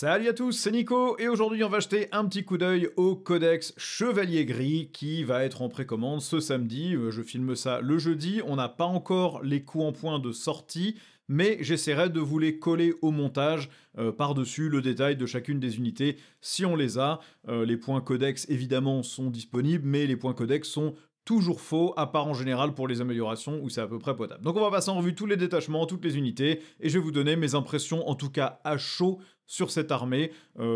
Salut à tous, c'est Nico, et aujourd'hui on va jeter un petit coup d'œil au Codex Chevalier Gris qui va être en précommande ce samedi. Je filme ça le jeudi, on n'a pas encore les coups en point de sortie, mais j'essaierai de vous les coller au montage par-dessus le détail de chacune des unités si on les a. Les points Codex évidemment sont disponibles, mais les points Codex sont toujours faux, à part en général pour les améliorations où c'est à peu près potable. Donc on va passer en revue tous les détachements, toutes les unités, et je vais vous donner mes impressions, en tout cas à chaud, sur cette armée,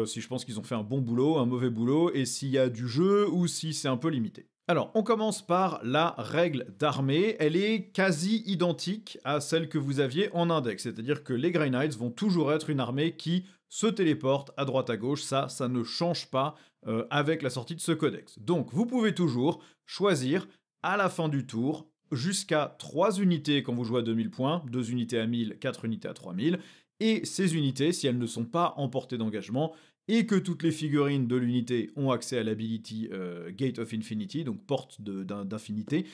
si je pense qu'ils ont fait un bon boulot, un mauvais boulot, et s'il y a du jeu, ou si c'est un peu limité. Alors, on commence par la règle d'armée. Elle est quasi identique à celle que vous aviez en index, c'est-à-dire que les Grey Knights vont toujours être une armée qui se téléporte à droite à gauche, ça ne change pas avec la sortie de ce codex. Donc, vous pouvez toujours choisir à la fin du tour jusqu'à 3 unités quand vous jouez à 2000 points, 2 unités à 1000, 4 unités à 3000, et ces unités, si elles ne sont pas en portée d'engagement, et que toutes les figurines de l'unité ont accès à l'ability Gate of Infinity, donc porte d'infinité,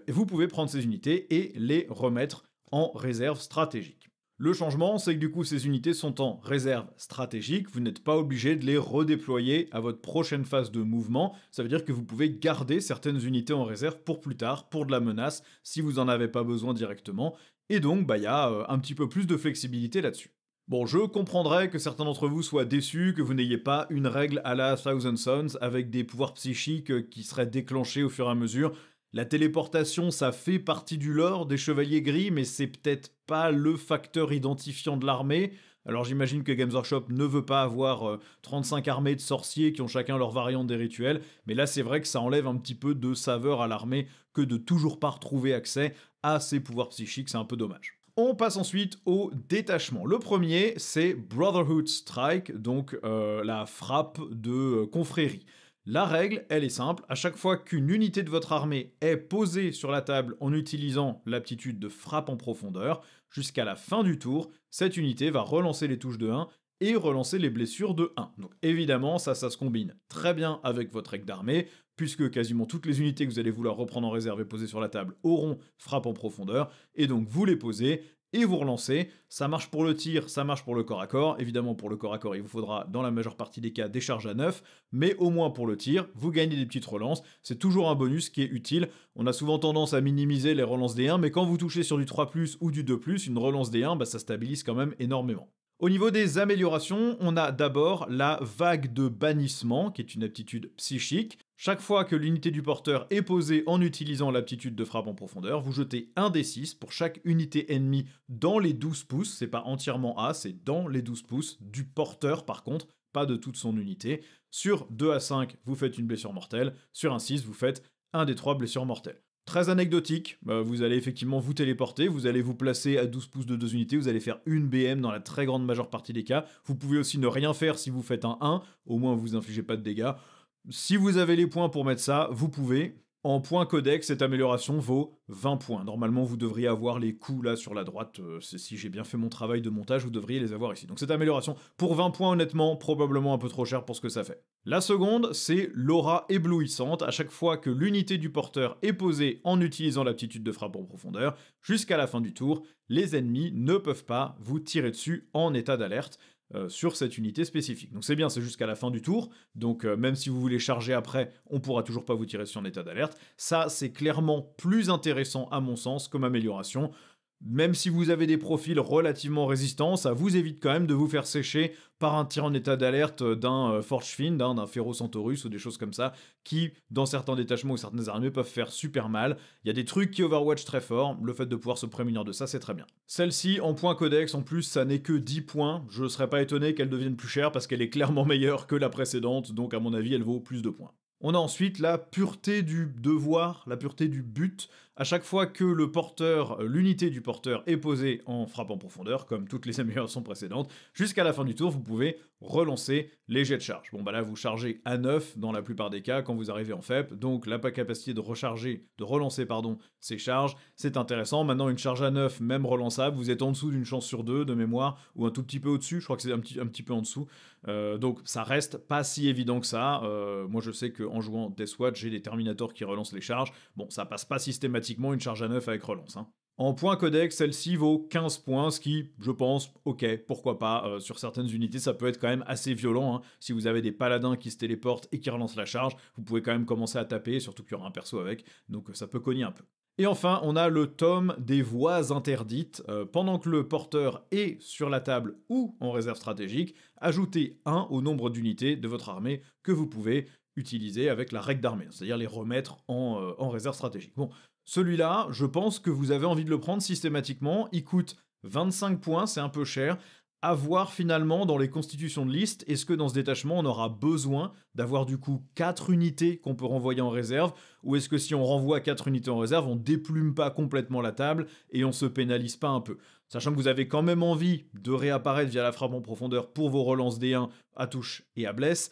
vous pouvez prendre ces unités et les remettre en réserve stratégique. Le changement, c'est que du coup, ces unités sont en réserve stratégique, vous n'êtes pas obligé de les redéployer à votre prochaine phase de mouvement, ça veut dire que vous pouvez garder certaines unités en réserve pour plus tard, pour de la menace, si vous n'en avez pas besoin directement, et donc, y a un petit peu plus de flexibilité là-dessus. Bon, je comprendrais que certains d'entre vous soient déçus, que vous n'ayez pas une règle à la Thousand Sons avec des pouvoirs psychiques qui seraient déclenchés au fur et à mesure. La téléportation, ça fait partie du lore des Chevaliers Gris, mais c'est peut-être pas le facteur identifiant de l'armée. Alors j'imagine que Games Workshop ne veut pas avoir 35 armées de sorciers qui ont chacun leur variante des rituels, mais là c'est vrai que ça enlève un petit peu de saveur à l'armée que de toujours pas retrouver accès à ces pouvoirs psychiques, c'est un peu dommage. On passe ensuite au détachement. Le premier, c'est Brotherhood Strike, donc la frappe de confrérie. La règle, elle est simple, à chaque fois qu'une unité de votre armée est posée sur la table en utilisant l'aptitude de frappe en profondeur, jusqu'à la fin du tour, cette unité va relancer les touches de 1 et relancer les blessures de 1. Donc évidemment, ça se combine très bien avec votre règle d'armée, puisque quasiment toutes les unités que vous allez vouloir reprendre en réserve et poser sur la table auront frappe en profondeur, et donc vous les posez, et vous relancez. Ça marche pour le tir, ça marche pour le corps à corps. Évidemment, pour le corps à corps, il vous faudra, dans la majeure partie des cas, des charges à 9, mais au moins pour le tir, vous gagnez des petites relances. C'est toujours un bonus qui est utile. On a souvent tendance à minimiser les relances des 1, mais quand vous touchez sur du 3+, ou du 2+, une relance des 1, ça stabilise quand même énormément. Au niveau des améliorations, on a d'abord la vague de bannissement, qui est une aptitude psychique. Chaque fois que l'unité du porteur est posée en utilisant l'aptitude de frappe en profondeur, vous jetez un D6 pour chaque unité ennemie dans les 12 pouces, c'est pas entièrement A, c'est dans les 12 pouces du porteur par contre, pas de toute son unité. Sur 2 à 5, vous faites une blessure mortelle, sur un 6, vous faites un des 3 blessures mortelles. Très anecdotique, vous allez effectivement vous téléporter, vous allez vous placer à 12 pouces de 2 unités, vous allez faire une BM dans la très grande majeure partie des cas. Vous pouvez aussi ne rien faire si vous faites un 1, au moins vous infligez pas de dégâts. Si vous avez les points pour mettre ça, vous pouvez. En points codex, cette amélioration vaut 20 points. Normalement, vous devriez avoir les coups là sur la droite. Si j'ai bien fait mon travail de montage, vous devriez les avoir ici. Donc cette amélioration, pour 20 points honnêtement, probablement un peu trop cher pour ce que ça fait. La seconde, c'est l'aura éblouissante. À chaque fois que l'unité du porteur est posée en utilisant l'aptitude de frappe en profondeur, jusqu'à la fin du tour, les ennemis ne peuvent pas vous tirer dessus en état d'alerte. Sur cette unité spécifique. Donc c'est bien, c'est jusqu'à la fin du tour, donc même si vous voulez charger après, on pourra toujours pas vous tirer sur un état d'alerte. Ça, c'est clairement plus intéressant à mon sens comme amélioration. Même si vous avez des profils relativement résistants, ça vous évite quand même de vous faire sécher par un tir en état d'alerte d'un Forge Fiend, d'un Ferro Centaurus ou des choses comme ça, qui, dans certains détachements ou certaines armées, peuvent faire super mal. Il y a des trucs qui Overwatch très fort, le fait de pouvoir se prémunir de ça, c'est très bien. Celle-ci, en point codex, en plus, ça n'est que 10 points. Je serais pas étonné qu'elle devienne plus chère parce qu'elle est clairement meilleure que la précédente, donc à mon avis, elle vaut plus de points. On a ensuite la pureté du devoir, la pureté du but. À chaque fois que le porteur, l'unité du porteur est posée en frappe en profondeur, comme toutes les améliorations précédentes, jusqu'à la fin du tour, vous pouvez relancer les jets de charge. Bon là, vous chargez à 9 dans la plupart des cas quand vous arrivez en FEP, donc la capacité de relancer ces charges, c'est intéressant. Maintenant, une charge à 9, même relançable, vous êtes en dessous d'une chance sur 2 de mémoire, ou un tout petit peu au-dessus, je crois que c'est un petit peu en dessous. Donc ça reste pas si évident que ça. Moi je sais qu'en jouant Deathwatch, j'ai des Terminators qui relancent les charges. Bon, ça passe pas systématiquement une charge à 9 avec relance. En points codex, celle-ci vaut 15 points, ce qui, je pense, ok, pourquoi pas. Sur certaines unités, ça peut être quand même assez violent, hein. Si vous avez des paladins qui se téléportent et qui relancent la charge, vous pouvez quand même commencer à taper, surtout qu'il y aura un perso avec, donc ça peut cogner un peu. Et enfin, on a le tome des voies interdites. Pendant que le porteur est sur la table ou en réserve stratégique, ajoutez 1 au nombre d'unités de votre armée que vous pouvez utiliser avec la règle d'armée, c'est-à-dire les remettre en réserve stratégique. Bon, celui-là, je pense que vous avez envie de le prendre systématiquement. Il coûte 25 points, c'est un peu cher. À voir finalement dans les constitutions de liste, est-ce que dans ce détachement on aura besoin d'avoir du coup 4 unités qu'on peut renvoyer en réserve, ou est-ce que si on renvoie 4 unités en réserve, on déplume pas complètement la table et on se pénalise pas un peu? Sachant que vous avez quand même envie de réapparaître via la frappe en profondeur pour vos relances D1 à touche et à blesse,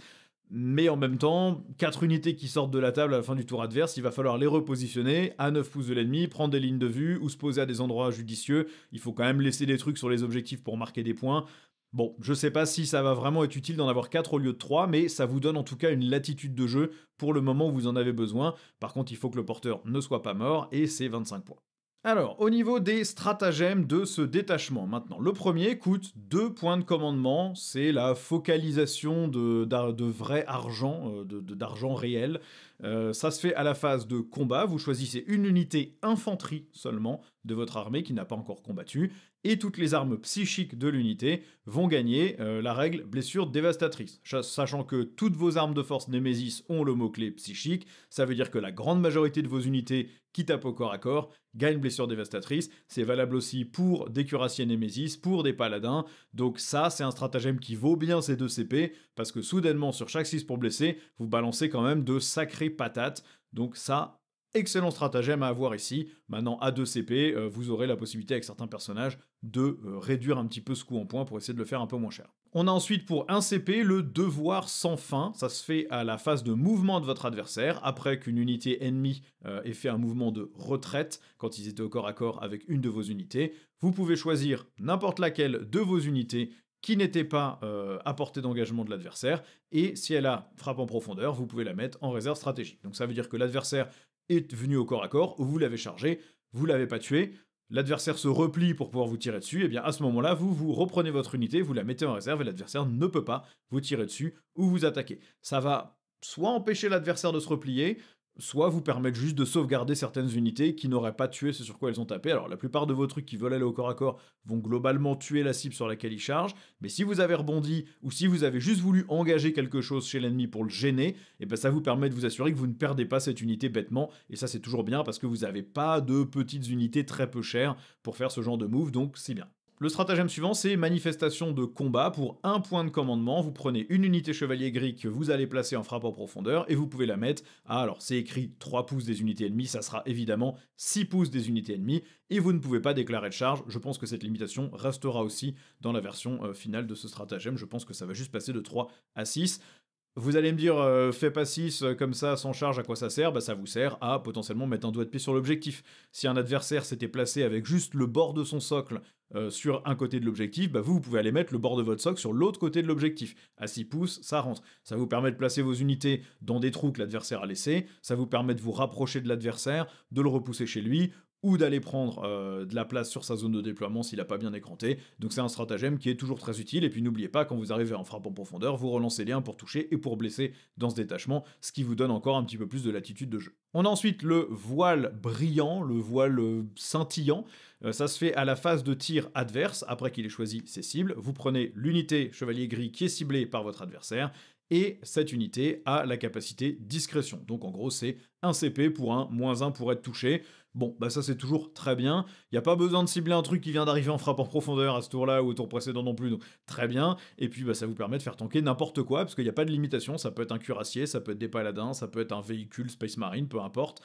mais en même temps, 4 unités qui sortent de la table à la fin du tour adverse, il va falloir les repositionner à 9 pouces de l'ennemi, prendre des lignes de vue ou se poser à des endroits judicieux. Il faut quand même laisser des trucs sur les objectifs pour marquer des points. Bon, je sais pas si ça va vraiment être utile d'en avoir 4 au lieu de 3, mais ça vous donne en tout cas une latitude de jeu pour le moment où vous en avez besoin. Par contre, il faut que le porteur ne soit pas mort, et c'est 25 points. Alors, au niveau des stratagèmes de ce détachement, maintenant, le premier coûte 2 points de commandement, c'est la focalisation de vrai argent, d'argent réel. Ça se fait à la phase de combat, vous choisissez une unité infanterie seulement de votre armée qui n'a pas encore combattu, et toutes les armes psychiques de l'unité vont gagner la règle blessure dévastatrice. Sachant que toutes vos armes de force Némésis ont le mot-clé psychique, ça veut dire que la grande majorité de vos unités qui tapent au corps à corps gagnent blessure dévastatrice. C'est valable aussi pour des cuirassiers Némésis, pour des paladins. Donc ça, c'est un stratagème qui vaut bien ces 2 CP, parce que soudainement, sur chaque 6 pour blesser, vous balancez quand même de sacrées patates. Donc ça, excellent stratagème à avoir ici. Maintenant, à 2 CP, vous aurez la possibilité avec certains personnages de réduire un petit peu ce coût en points pour essayer de le faire un peu moins cher. On a ensuite pour 1 CP le devoir sans fin. Ça se fait à la phase de mouvement de votre adversaire, après qu'une unité ennemie ait fait un mouvement de retraite quand ils étaient au corps à corps avec une de vos unités. Vous pouvez choisir n'importe laquelle de vos unités qui n'était pas à portée d'engagement de l'adversaire, et si elle a frappe en profondeur, vous pouvez la mettre en réserve stratégique. Donc ça veut dire que l'adversaire est venu au corps à corps, vous l'avez chargé, vous l'avez pas tué, l'adversaire se replie pour pouvoir vous tirer dessus, et bien à ce moment-là, vous reprenez votre unité, vous la mettez en réserve, et l'adversaire ne peut pas vous tirer dessus ou vous attaquer. Ça va soit empêcher l'adversaire de se replier, soit vous permettre juste de sauvegarder certaines unités qui n'auraient pas tué ce sur quoi elles ont tapé. Alors la plupart de vos trucs qui veulent aller au corps à corps vont globalement tuer la cible sur laquelle ils chargent, mais si vous avez rebondi ou si vous avez juste voulu engager quelque chose chez l'ennemi pour le gêner, et ben ça vous permet de vous assurer que vous ne perdez pas cette unité bêtement, et ça c'est toujours bien parce que vous n'avez pas de petites unités très peu chères pour faire ce genre de move, donc c'est bien. Le stratagème suivant, c'est manifestation de combat. Pour 1 point de commandement, vous prenez une unité chevalier gris que vous allez placer en frappe en profondeur et vous pouvez la mettre à, alors c'est écrit 3 pouces des unités ennemies, ça sera évidemment 6 pouces des unités ennemies, et vous ne pouvez pas déclarer de charge. Je pense que cette limitation restera aussi dans la version finale de ce stratagème, je pense que ça va juste passer de 3 à 6. Vous allez me dire, fais pas 6 comme ça sans charge, à quoi ça sert? Bah ça vous sert à potentiellement mettre un doigt de pied sur l'objectif. Si un adversaire s'était placé avec juste le bord de son socle sur un côté de l'objectif, bah vous pouvez aller mettre le bord de votre socle sur l'autre côté de l'objectif. À 6 pouces, ça rentre. Ça vous permet de placer vos unités dans des trous que l'adversaire a laissés, ça vous permet de vous rapprocher de l'adversaire, de le repousser chez lui, ou d'aller prendre de la place sur sa zone de déploiement s'il n'a pas bien écranté. Donc c'est un stratagème qui est toujours très utile, et puis n'oubliez pas, quand vous arrivez en frappe en profondeur, vous relancez les 1 pour toucher et pour blesser dans ce détachement, ce qui vous donne encore un petit peu plus de latitude de jeu. On a ensuite le voile brillant, le voile scintillant. Ça se fait à la phase de tir adverse, après qu'il ait choisi ses cibles. Vous prenez l'unité chevalier gris qui est ciblée par votre adversaire, et cette unité a la capacité discrétion. Donc en gros, c'est 1 CP pour un, -1 pour être touché. Bon, bah ça c'est toujours très bien. Il n'y a pas besoin de cibler un truc qui vient d'arriver en frappe en profondeur à ce tour-là ou au tour précédent non plus, donc très bien. Et puis bah, ça vous permet de faire tanker n'importe quoi, parce qu'il n'y a pas de limitation. Ça peut être un cuirassier, ça peut être des paladins, ça peut être un véhicule Space Marine, peu importe.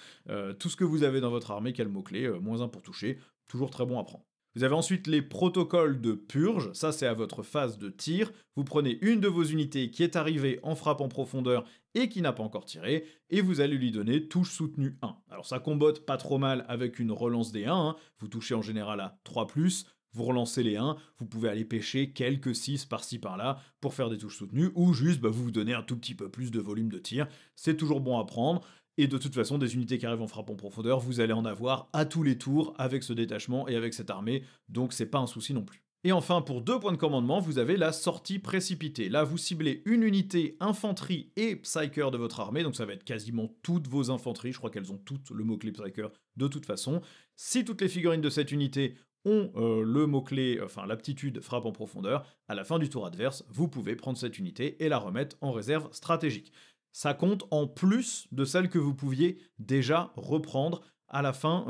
Tout ce que vous avez dans votre armée qui a le mot-clé, -1 pour toucher, toujours très bon à prendre. Vous avez ensuite les protocoles de purge, ça c'est à votre phase de tir. Vous prenez une de vos unités qui est arrivée en frappe en profondeur et qui n'a pas encore tiré, et vous allez lui donner touche soutenue 1. Alors ça combotte pas trop mal avec une relance des 1, hein. Vous touchez en général à 3+, vous relancez les 1, vous pouvez aller pêcher quelques 6 par-ci par-là pour faire des touches soutenues, ou juste vous vous donnez un tout petit peu plus de volume de tir, c'est toujours bon à prendre. Et de toute façon, des unités qui arrivent en frappe en profondeur, vous allez en avoir à tous les tours avec ce détachement et avec cette armée, donc c'est pas un souci non plus. Et enfin, pour 2 points de commandement, vous avez la sortie précipitée. Là, vous ciblez une unité infanterie et psyker de votre armée, donc ça va être quasiment toutes vos infanteries, je crois qu'elles ont toutes le mot-clé psyker de toute façon. Si toutes les figurines de cette unité ont le mot-clé, enfin l'aptitude frappe en profondeur, à la fin du tour adverse, vous pouvez prendre cette unité et la remettre en réserve stratégique. Ça compte en plus de celle que vous pouviez déjà reprendre à la fin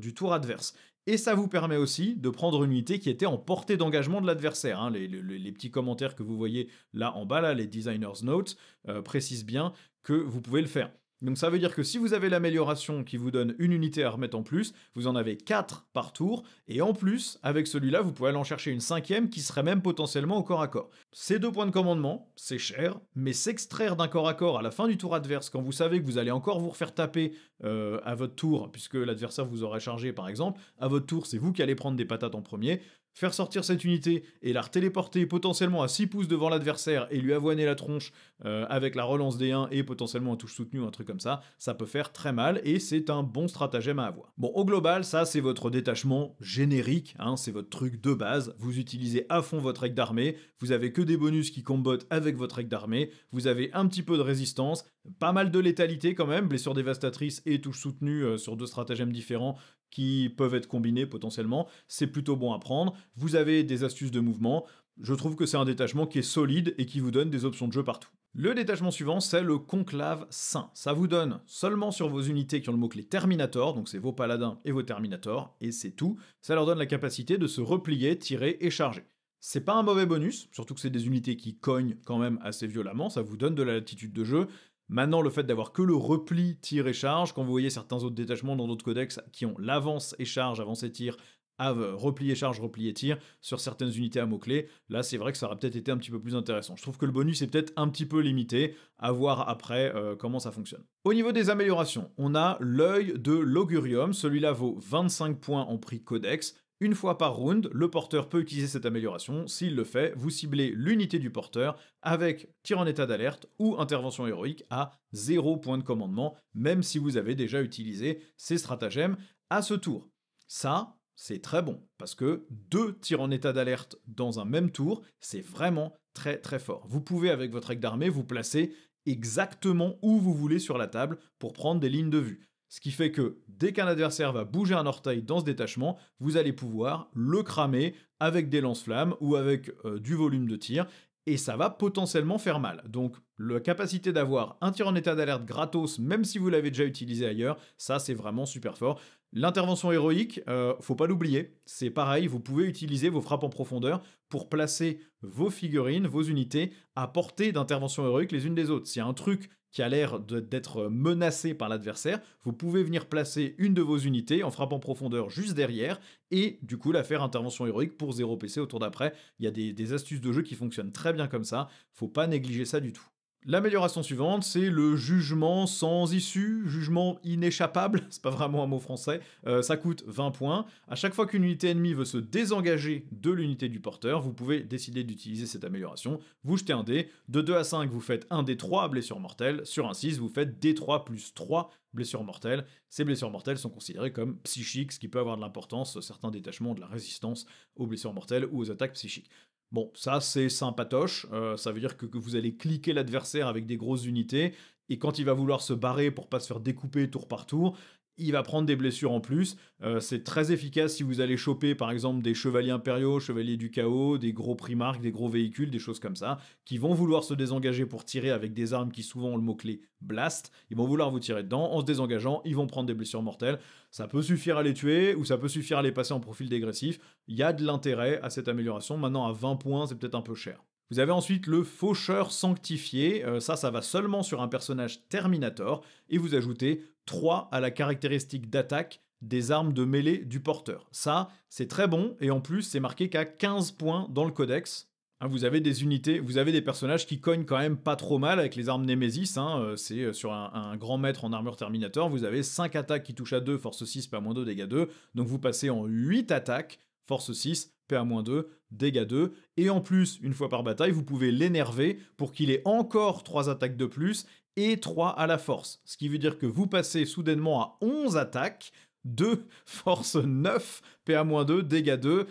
du tour adverse. Et ça vous permet aussi de prendre une unité qui était en portée d'engagement de l'adversaire, hein. Les petits commentaires que vous voyez là en bas, là, les Designer's Notes, précisent bien que vous pouvez le faire. Donc ça veut dire que si vous avez l'amélioration qui vous donne une unité à remettre en plus, vous en avez 4 par tour, et en plus, avec celui-là, vous pouvez aller en chercher une 5e qui serait même potentiellement au corps à corps. Ces 2 points de commandement, c'est cher, mais s'extraire d'un corps à corps à la fin du tour adverse, quand vous savez que vous allez encore vous refaire taper à votre tour, puisque l'adversaire vous aura chargé par exemple, à votre tour c'est vous qui allez prendre des patates en premier, faire sortir cette unité et la téléporter potentiellement à 6 pouces devant l'adversaire et lui avoiner la tronche avec la relance des 1 et potentiellement un touche soutenu ou un truc comme ça peut faire très mal et c'est un bon stratagème à avoir. Bon, au global, ça c'est votre détachement générique, hein, c'est votre truc de base, vous utilisez à fond votre règle d'armée, vous avez que des bonus qui combattent avec votre règle d'armée, vous avez un petit peu de résistance, pas mal de létalité quand même, blessure dévastatrice et touche soutenue sur 2 stratagèmes différents qui peuvent être combinés potentiellement, c'est plutôt bon à prendre. Vous avez des astuces de mouvement, je trouve que c'est un détachement qui est solide et qui vous donne des options de jeu partout. Le détachement suivant, c'est le Conclave Saint. Ça vous donne seulement sur vos unités qui ont le mot-clé Terminator, donc c'est vos paladins et vos Terminators, et c'est tout. Ça leur donne la capacité de se replier, tirer et charger. C'est pas un mauvais bonus, surtout que c'est des unités qui cognent quand même assez violemment, ça vous donne de la latitude de jeu. Maintenant, le fait d'avoir que le repli, tir et charge, quand vous voyez certains autres détachements dans d'autres codex qui ont l'avance et charge, avance et tir, replier charge, replier tir sur certaines unités à mots-clés, là c'est vrai que ça aurait peut-être été un petit peu plus intéressant. Je trouve que le bonus est peut-être un petit peu limité, à voir après comment ça fonctionne. Au niveau des améliorations, on a l'œil de l'Augurium, celui-là vaut 25 points en prix codex. Une fois par round, le porteur peut utiliser cette amélioration. S'il le fait, vous ciblez l'unité du porteur avec tir en état d'alerte ou intervention héroïque à 0 point de commandement, même si vous avez déjà utilisé ces stratagèmes à ce tour. Ça, c'est très bon, parce que 2 tirs en état d'alerte dans un même tour, c'est vraiment très très fort. Vous pouvez, avec votre règle d'armée, vous placer exactement où vous voulez sur la table pour prendre des lignes de vue. Ce qui fait que dès qu'un adversaire va bouger un orteil dans ce détachement, vous allez pouvoir le cramer avec des lance-flammes ou avec du volume de tir, et ça va potentiellement faire mal. Donc la capacité d'avoir un tir en état d'alerte gratos, même si vous l'avez déjà utilisé ailleurs, ça c'est vraiment super fort. L'intervention héroïque, faut pas l'oublier, c'est pareil, vous pouvez utiliser vos frappes en profondeur pour placer vos figurines, vos unités, à portée d'intervention héroïque les unes des autres. S'il y a un truc qui a l'air d'être menacé par l'adversaire, vous pouvez venir placer une de vos unités en frappant en profondeur juste derrière, et du coup la faire intervention héroïque pour 0 PC au tour d'après. Il y a des astuces de jeu qui fonctionnent très bien comme ça, faut pas négliger ça du tout. L'amélioration suivante, c'est le jugement sans issue, jugement inéchappable, c'est pas vraiment un mot français, ça coûte 20 points. À chaque fois qu'une unité ennemie veut se désengager de l'unité du porteur, vous pouvez décider d'utiliser cette amélioration, vous jetez un dé, de 2 à 5 vous faites un D3 blessures mortelles, sur un 6 vous faites D3 plus 3 blessures mortelles. Ces blessures mortelles sont considérées comme psychiques, ce qui peut avoir de l'importance, certains détachements ont de la résistance aux blessures mortelles ou aux attaques psychiques. Bon, ça c'est sympatoche, ça veut dire que vous allez cliquer l'adversaire avec des grosses unités, et quand il va vouloir se barrer pour pas se faire découper tour par tour, il va prendre des blessures en plus. C'est très efficace si vous allez choper par exemple des chevaliers impériaux, chevaliers du chaos, des gros primarques, des gros véhicules, des choses comme ça, qui vont vouloir se désengager pour tirer avec des armes qui souvent ont le mot-clé blast. Ils vont vouloir vous tirer dedans, en se désengageant, ils vont prendre des blessures mortelles. Ça peut suffire à les tuer, ou ça peut suffire à les passer en profil dégressif. Il y a de l'intérêt à cette amélioration. Maintenant à 20 points, c'est peut-être un peu cher. Vous avez ensuite le Faucheur Sanctifié, ça va seulement sur un personnage Terminator, et vous ajoutez 3 à la caractéristique d'attaque des armes de mêlée du porteur. Ça, c'est très bon, et en plus, c'est marqué qu'à 15 points dans le codex. Hein, vous avez des unités, vous avez des personnages qui cognent quand même pas trop mal avec les armes Nemesis, hein, c'est sur un grand maître en armure Terminator, vous avez 5 attaques qui touchent à 2, force 6, PA-2, dégâts 2, donc vous passez en 8 attaques, force 6, PA-2, dégâts 2, et en plus, une fois par bataille, vous pouvez l'énerver pour qu'il ait encore 3 attaques de plus, et 3 à la force. Ce qui veut dire que vous passez soudainement à 11 attaques, 2 force 9, PA-2, dégâts 2,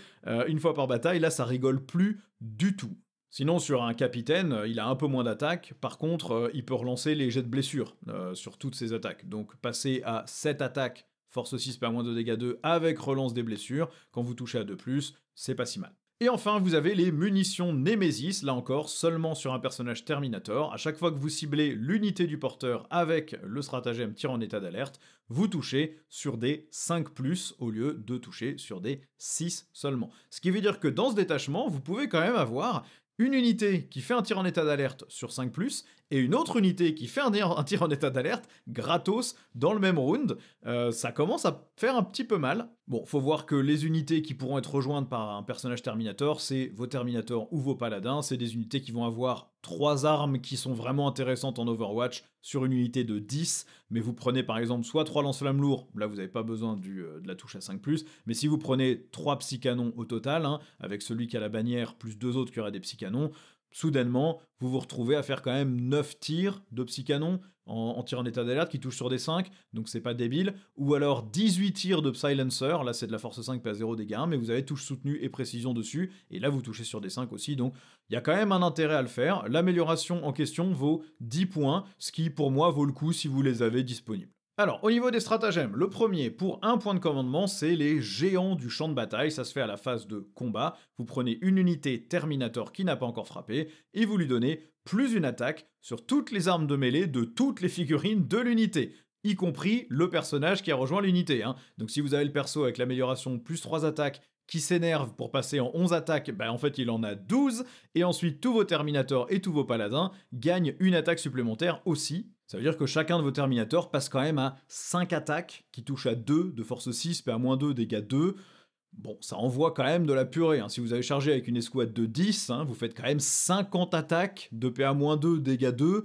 une fois par bataille. Là, ça rigole plus du tout. Sinon, sur un capitaine, il a un peu moins d'attaques. Par contre, il peut relancer les jets de blessure sur toutes ses attaques. Donc, passer à 7 attaques, force 6, PA-2, dégâts 2, avec relance des blessures, quand vous touchez à 2+, c'est pas si mal. Et enfin, vous avez les munitions Nemesis, là encore, seulement sur un personnage Terminator. À chaque fois que vous ciblez l'unité du porteur avec le stratagème tir en état d'alerte, vous touchez sur des 5+, au lieu de toucher sur des 6 seulement. Ce qui veut dire que dans ce détachement, vous pouvez quand même avoir une unité qui fait un tir en état d'alerte sur 5+, et une autre unité qui fait un tir en état d'alerte gratos dans le même round. Ça commence à faire un petit peu mal. Bon, faut voir que les unités qui pourront être rejointes par un personnage Terminator, c'est vos Terminators ou vos Paladins. C'est des unités qui vont avoir 3 armes qui sont vraiment intéressantes en Overwatch sur une unité de 10, mais vous prenez par exemple soit 3 lance-flammes lourds, là vous n'avez pas besoin de la touche à 5+, mais si vous prenez 3 psycanons au total, hein, avec celui qui a la bannière plus 2 autres qui auraient des psycanons, soudainement, vous vous retrouvez à faire quand même 9 tirs de psycanon en tir en état d'alerte qui touchent sur des 5, donc c'est pas débile, ou alors 18 tirs de silencer, là c'est de la force 5 pas 0 dégâts, mais vous avez touche soutenue et précision dessus, et là vous touchez sur des 5 aussi, donc il y a quand même un intérêt à le faire. L'amélioration en question vaut 10 points, ce qui pour moi vaut le coup si vous les avez disponibles. Alors, au niveau des stratagèmes, le premier, pour un point de commandement, c'est les géants du champ de bataille. Ça se fait à la phase de combat. Vous prenez une unité Terminator qui n'a pas encore frappé, et vous lui donnez plus une attaque sur toutes les armes de mêlée de toutes les figurines de l'unité, y compris le personnage qui a rejoint l'unité. Hein. Donc si vous avez le perso avec l'amélioration plus 3 attaques, qui s'énerve pour passer en 11 attaques, en fait il en a 12, et ensuite tous vos Terminators et tous vos Paladins gagnent une attaque supplémentaire aussi. Ça veut dire que chacun de vos Terminators passe quand même à 5 attaques, qui touchent à 2 de force 6, PA-2, dégâts 2. Bon, ça envoie quand même de la purée. Hein. Si vous avez chargé avec une escouade de 10, hein, vous faites quand même 50 attaques de PA-2, dégâts 2,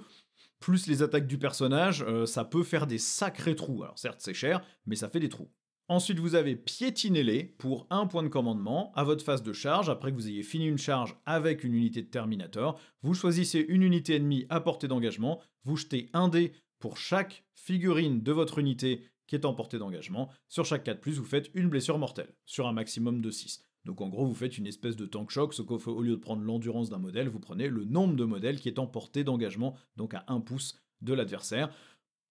plus les attaques du personnage, ça peut faire des sacrés trous. Alors certes c'est cher, mais ça fait des trous. Ensuite, vous avez piétiné-les pour un point de commandement. À votre phase de charge, après que vous ayez fini une charge avec une unité de Terminator, vous choisissez une unité ennemie à portée d'engagement, vous jetez un dé pour chaque figurine de votre unité qui est en portée d'engagement. Sur chaque 4+, vous faites une blessure mortelle, sur un maximum de 6. Donc en gros, vous faites une espèce de tank shock, sauf qu'au lieu de prendre l'endurance d'un modèle, vous prenez le nombre de modèles qui est en portée d'engagement, donc à 1 pouce de l'adversaire.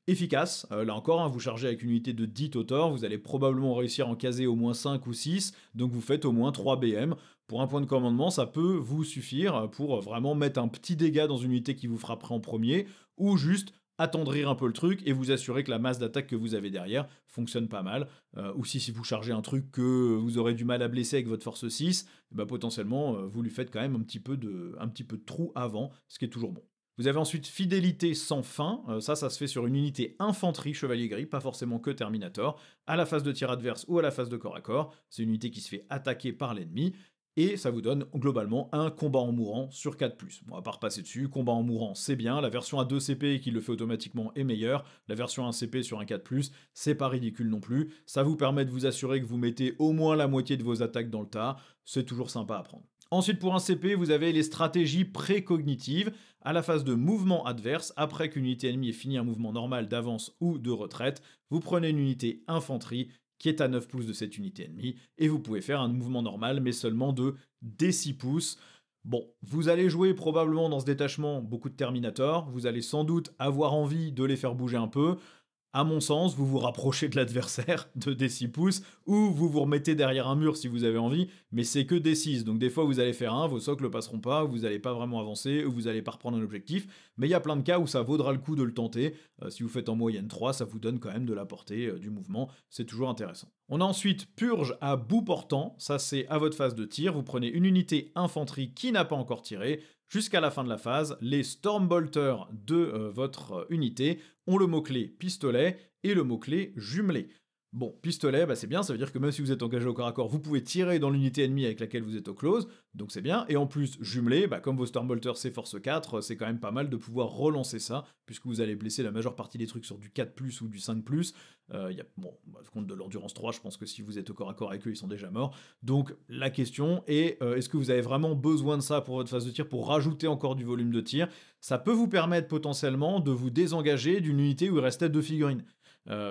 Efficace, là encore, hein, vous chargez avec une unité de 10 Totor, vous allez probablement réussir à en caser au moins 5 ou 6, donc vous faites au moins 3 BM. Pour un point de commandement, ça peut vous suffire pour vraiment mettre un petit dégât dans une unité qui vous frapperait en premier, ou juste attendrir un peu le truc et vous assurer que la masse d'attaque que vous avez derrière fonctionne pas mal. Ou si vous chargez un truc que vous aurez du mal à blesser avec votre force 6, potentiellement vous lui faites quand même un petit peu de trou avant, ce qui est toujours bon. Vous avez ensuite fidélité sans fin, ça se fait sur une unité infanterie chevalier gris, pas forcément que Terminator, à la phase de tir adverse ou à la phase de corps à corps, c'est une unité qui se fait attaquer par l'ennemi, et ça vous donne globalement un combat en mourant sur 4+. Bon, on va pas repasser dessus, combat en mourant c'est bien, la version à 2 CP qui le fait automatiquement est meilleure, la version 1 CP sur un 4+, c'est pas ridicule non plus, ça vous permet de vous assurer que vous mettez au moins la moitié de vos attaques dans le tas, c'est toujours sympa à prendre. Ensuite, pour un CP, vous avez les stratégies précognitives. À la phase de mouvement adverse, après qu'une unité ennemie ait fini un mouvement normal d'avance ou de retraite, vous prenez une unité infanterie qui est à 9 pouces de cette unité ennemie, et vous pouvez faire un mouvement normal, mais seulement de D6 pouces. Bon, vous allez jouer probablement dans ce détachement beaucoup de Terminators, vous allez sans doute avoir envie de les faire bouger un peu. À mon sens, vous vous rapprochez de l'adversaire de D6 pouces, ou vous vous remettez derrière un mur si vous avez envie, mais c'est que D6, donc des fois vous allez faire un, vos socles passeront pas, vous n'allez pas vraiment avancer, ou vous n'allez pas reprendre un objectif, mais il y a plein de cas où ça vaudra le coup de le tenter. Si vous faites en moyenne 3, ça vous donne quand même de la portée du mouvement, c'est toujours intéressant. On a ensuite purge à bout portant, ça c'est à votre phase de tir, vous prenez une unité infanterie qui n'a pas encore tiré. Jusqu'à la fin de la phase, les Stormbolters de votre unité ont le mot-clé pistolet et le mot-clé jumelé. Bon, pistolet, bah c'est bien, ça veut dire que même si vous êtes engagé au corps à corps, vous pouvez tirer dans l'unité ennemie avec laquelle vous êtes au close, donc c'est bien. Et en plus, jumelé, bah comme vos Stormbolters c'est force 4, c'est quand même pas mal de pouvoir relancer ça, puisque vous allez blesser la majeure partie des trucs sur du 4+, ou du 5+. Bon, compte de l'endurance 3, je pense que si vous êtes au corps à corps avec eux, ils sont déjà morts. Donc la question est, est-ce que vous avez vraiment besoin de ça pour votre phase de tir, pour rajouter encore du volume de tir? Ça peut vous permettre potentiellement de vous désengager d'une unité où il restait 2 figurines.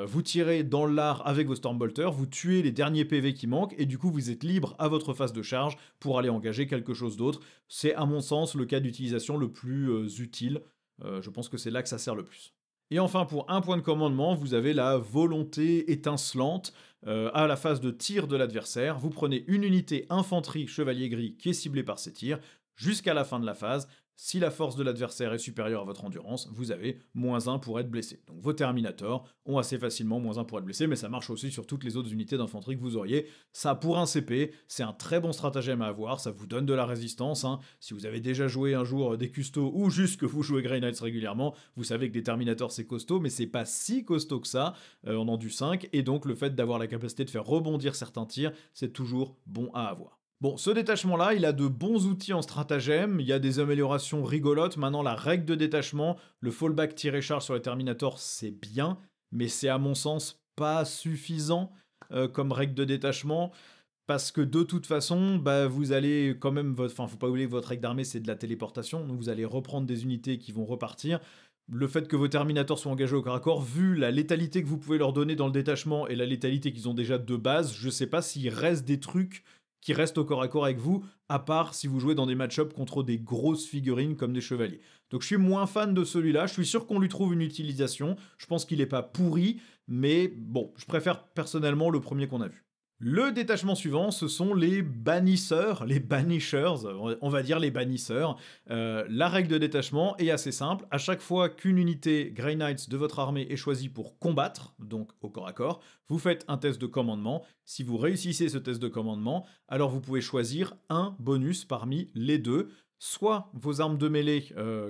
Vous tirez dans l'art avec vos Stormbolters, vous tuez les derniers PV qui manquent, et du coup vous êtes libre à votre phase de charge pour aller engager quelque chose d'autre. C'est à mon sens le cas d'utilisation le plus utile. Je pense que c'est là que ça sert le plus. Et enfin, pour un point de commandement, vous avez la volonté étincelante à la phase de tir de l'adversaire. Vous prenez une unité infanterie chevalier gris qui est ciblée par ces tirs jusqu'à la fin de la phase. Si la force de l'adversaire est supérieure à votre endurance, vous avez -1 pour être blessé. Donc vos Terminators ont assez facilement -1 pour être blessé, mais ça marche aussi sur toutes les autres unités d'infanterie que vous auriez. Ça, pour un CP, c'est un très bon stratagème à avoir, ça vous donne de la résistance. Si vous avez déjà joué un jour des custos, ou juste que vous jouez Grey Knights régulièrement, vous savez que des Terminators c'est costaud, mais c'est pas si costaud que ça en endu 5, et donc le fait d'avoir la capacité de faire rebondir certains tirs, c'est toujours bon à avoir. Bon, ce détachement-là, il a de bons outils en stratagème, il y a des améliorations rigolotes. Maintenant, la règle de détachement, le fallback tir-et-charge sur les Terminators, c'est bien, mais c'est à mon sens pas suffisant comme règle de détachement, parce que de toute façon, bah, vous allez quand même... Enfin, faut pas oublier que votre règle d'armée, c'est de la téléportation, donc vous allez reprendre des unités qui vont repartir. Le fait que vos Terminators soient engagés au corps à corps, vu la létalité que vous pouvez leur donner dans le détachement et la létalité qu'ils ont déjà de base, je sais pas s'il reste des trucs qui restent au corps à corps avec vous, à part si vous jouez dans des match-ups contre des grosses figurines comme des chevaliers. Donc je suis moins fan de celui-là, je suis sûr qu'on lui trouve une utilisation, je pense qu'il est pas pourri, mais bon, je préfère personnellement le premier qu'on a vu. Le détachement suivant, ce sont les bannisseurs, les banishers, on va dire les bannisseurs. La règle de détachement est assez simple. À chaque fois qu'une unité Grey Knights de votre armée est choisie pour combattre, donc au corps à corps, vous faites un test de commandement. Si vous réussissez ce test de commandement, alors vous pouvez choisir un bonus parmi les deux. Soit vos armes de mêlée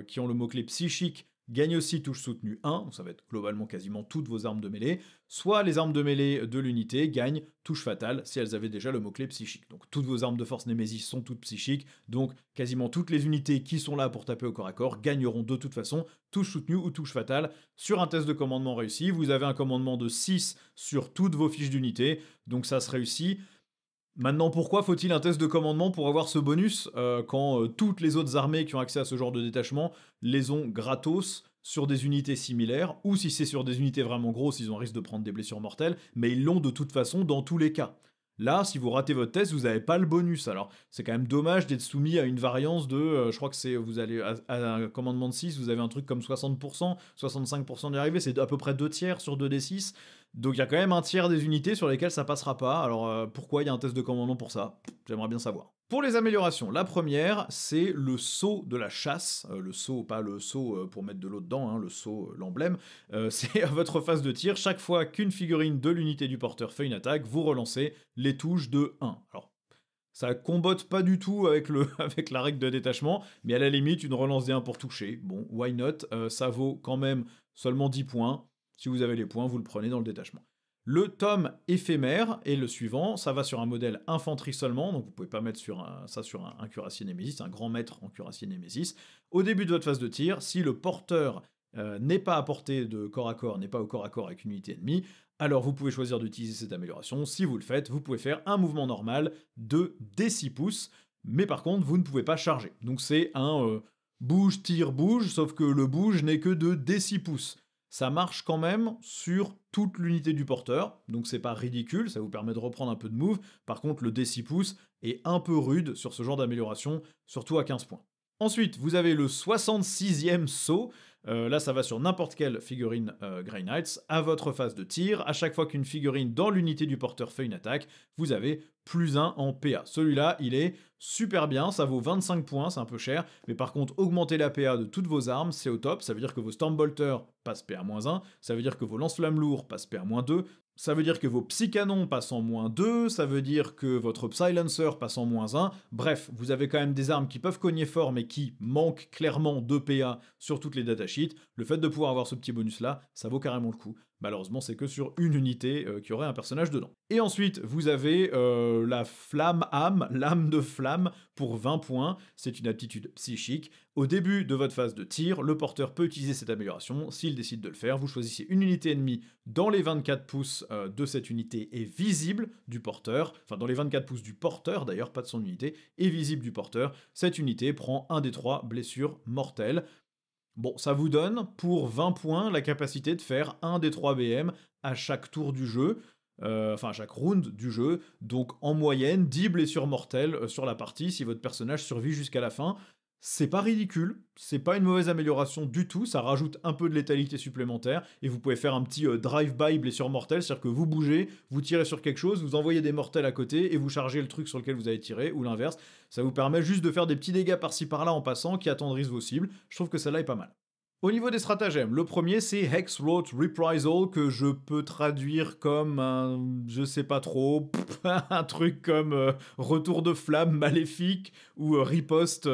qui ont le mot-clé psychique gagnent aussi touche soutenue 1, donc ça va être globalement quasiment toutes vos armes de mêlée, soit les armes de mêlée de l'unité gagnent touche fatale si elles avaient déjà le mot-clé psychique. Donc toutes vos armes de force Némésis sont toutes psychiques, donc quasiment toutes les unités qui sont là pour taper au corps à corps gagneront de toute façon touche soutenue ou touche fatale. Sur un test de commandement réussi, vous avez un commandement de 6 sur toutes vos fiches d'unité, donc ça se réussit. Maintenant, pourquoi faut-il un test de commandement pour avoir ce bonus quand toutes les autres armées qui ont accès à ce genre de détachement les ont gratos sur des unités similaires, ou si c'est sur des unités vraiment grosses, ils ont un risque de prendre des blessures mortelles, mais ils l'ont de toute façon dans tous les cas. Là, si vous ratez votre test, vous n'avez pas le bonus. Alors, c'est quand même dommage d'être soumis à une variance de... je crois que c'est... Vous allez à un commandement de 6, vous avez un truc comme 60%, 65% d'y arriver, c'est à peu près 2 tiers sur 2d6. Donc il y a quand même un tiers des unités sur lesquelles ça passera pas. Alors pourquoi il y a un test de commandement pour ça? J'aimerais bien savoir. Pour les améliorations, la première, c'est le sceau de la chasse. Le sceau, pas le sceau pour mettre de l'eau dedans, hein, le sceau, l'emblème. C'est à votre phase de tir. Chaque fois qu'une figurine de l'unité du porteur fait une attaque, vous relancez les touches de 1. Alors, ça combotte pas du tout avec, avec la règle de détachement, mais à la limite, une relance des 1 pour toucher. Bon, why not? Ça vaut quand même seulement 10 points. Si vous avez les points, vous le prenez dans le détachement. Le tome éphémère est le suivant, ça va sur un modèle infanterie seulement, donc vous pouvez pas mettre ça sur un cuirassier Némésis, un grand maître en cuirassier Némésis. Au début de votre phase de tir, si le porteur n'est pas à portée de corps à corps, n'est pas au corps à corps avec une unité ennemie, alors vous pouvez choisir d'utiliser cette amélioration. Si vous le faites, vous pouvez faire un mouvement normal de D6 pouces, mais par contre, vous ne pouvez pas charger. Donc c'est un bouge, tire, bouge, sauf que le bouge n'est que de D6 pouces. Ça marche quand même sur toute l'unité du porteur, donc c'est pas ridicule, ça vous permet de reprendre un peu de move. Par contre, le D6 pouces est un peu rude sur ce genre d'amélioration, surtout à 15 points. Ensuite, vous avez le 66e saut. Là, ça va sur n'importe quelle figurine Grey Knights. À votre phase de tir, à chaque fois qu'une figurine dans l'unité du porteur fait une attaque, vous avez +1 en PA. Celui-là, il est super bien, ça vaut 25 points, c'est un peu cher, mais par contre, augmenter la PA de toutes vos armes, c'est au top. Ça veut dire que vos Stormbolters passent PA-1, ça veut dire que vos lance-flammes lourds passent PA-2, ça veut dire que vos psy-canons passent en -2, ça veut dire que votre Psylancer passe en -1, bref, vous avez quand même des armes qui peuvent cogner fort mais qui manquent clairement de PA sur toutes les datasheets. Le fait de pouvoir avoir ce petit bonus là, ça vaut carrément le coup. Malheureusement, c'est que sur une unité qui aurait un personnage dedans. Et ensuite, vous avez la flamme âme, l'âme de flamme pour 20 points. C'est une aptitude psychique. Au début de votre phase de tir, le porteur peut utiliser cette amélioration. S'il décide de le faire, vous choisissez une unité ennemie dans les 24 pouces de cette unité est visible du porteur. Enfin, dans les 24 pouces du porteur, d'ailleurs, pas de son unité, est visible du porteur. Cette unité prend un des 3 blessures mortelles. Bon, ça vous donne, pour 20 points, la capacité de faire un des 3 BM à chaque tour du jeu, enfin à chaque round du jeu, donc en moyenne, 10 blessures mortelles sur la partie si votre personnage survit jusqu'à la fin. C'est pas ridicule, c'est pas une mauvaise amélioration du tout, ça rajoute un peu de létalité supplémentaire, et vous pouvez faire un petit drive-by blessure mortelle, c'est-à-dire que vous bougez, vous tirez sur quelque chose, vous envoyez des mortels à côté, et vous chargez le truc sur lequel vous avez tiré, ou l'inverse. Ça vous permet juste de faire des petits dégâts par-ci par-là en passant, qui attendrissent vos cibles. Je trouve que celle-là est pas mal. Au niveau des stratagèmes, le premier c'est Hexwrought Reprisal, que je peux traduire comme un, je sais pas trop, un truc comme retour de flamme maléfique ou riposte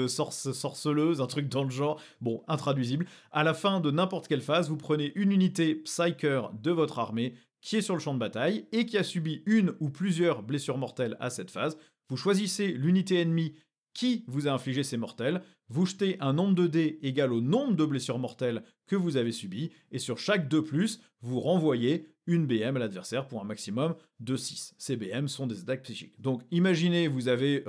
sorceleuse, un truc dans le genre, bon, intraduisible. À la fin de n'importe quelle phase, vous prenez une unité Psyker de votre armée qui est sur le champ de bataille et qui a subi une ou plusieurs blessures mortelles à cette phase. Vous choisissez l'unité ennemie qui vous a infligé ces mortels, vous jetez un nombre de dés égal au nombre de blessures mortelles que vous avez subies, et sur chaque 2+, vous renvoyez une BM à l'adversaire pour un maximum de 6. Ces BM sont des attaques psychiques. Donc imaginez, vous avez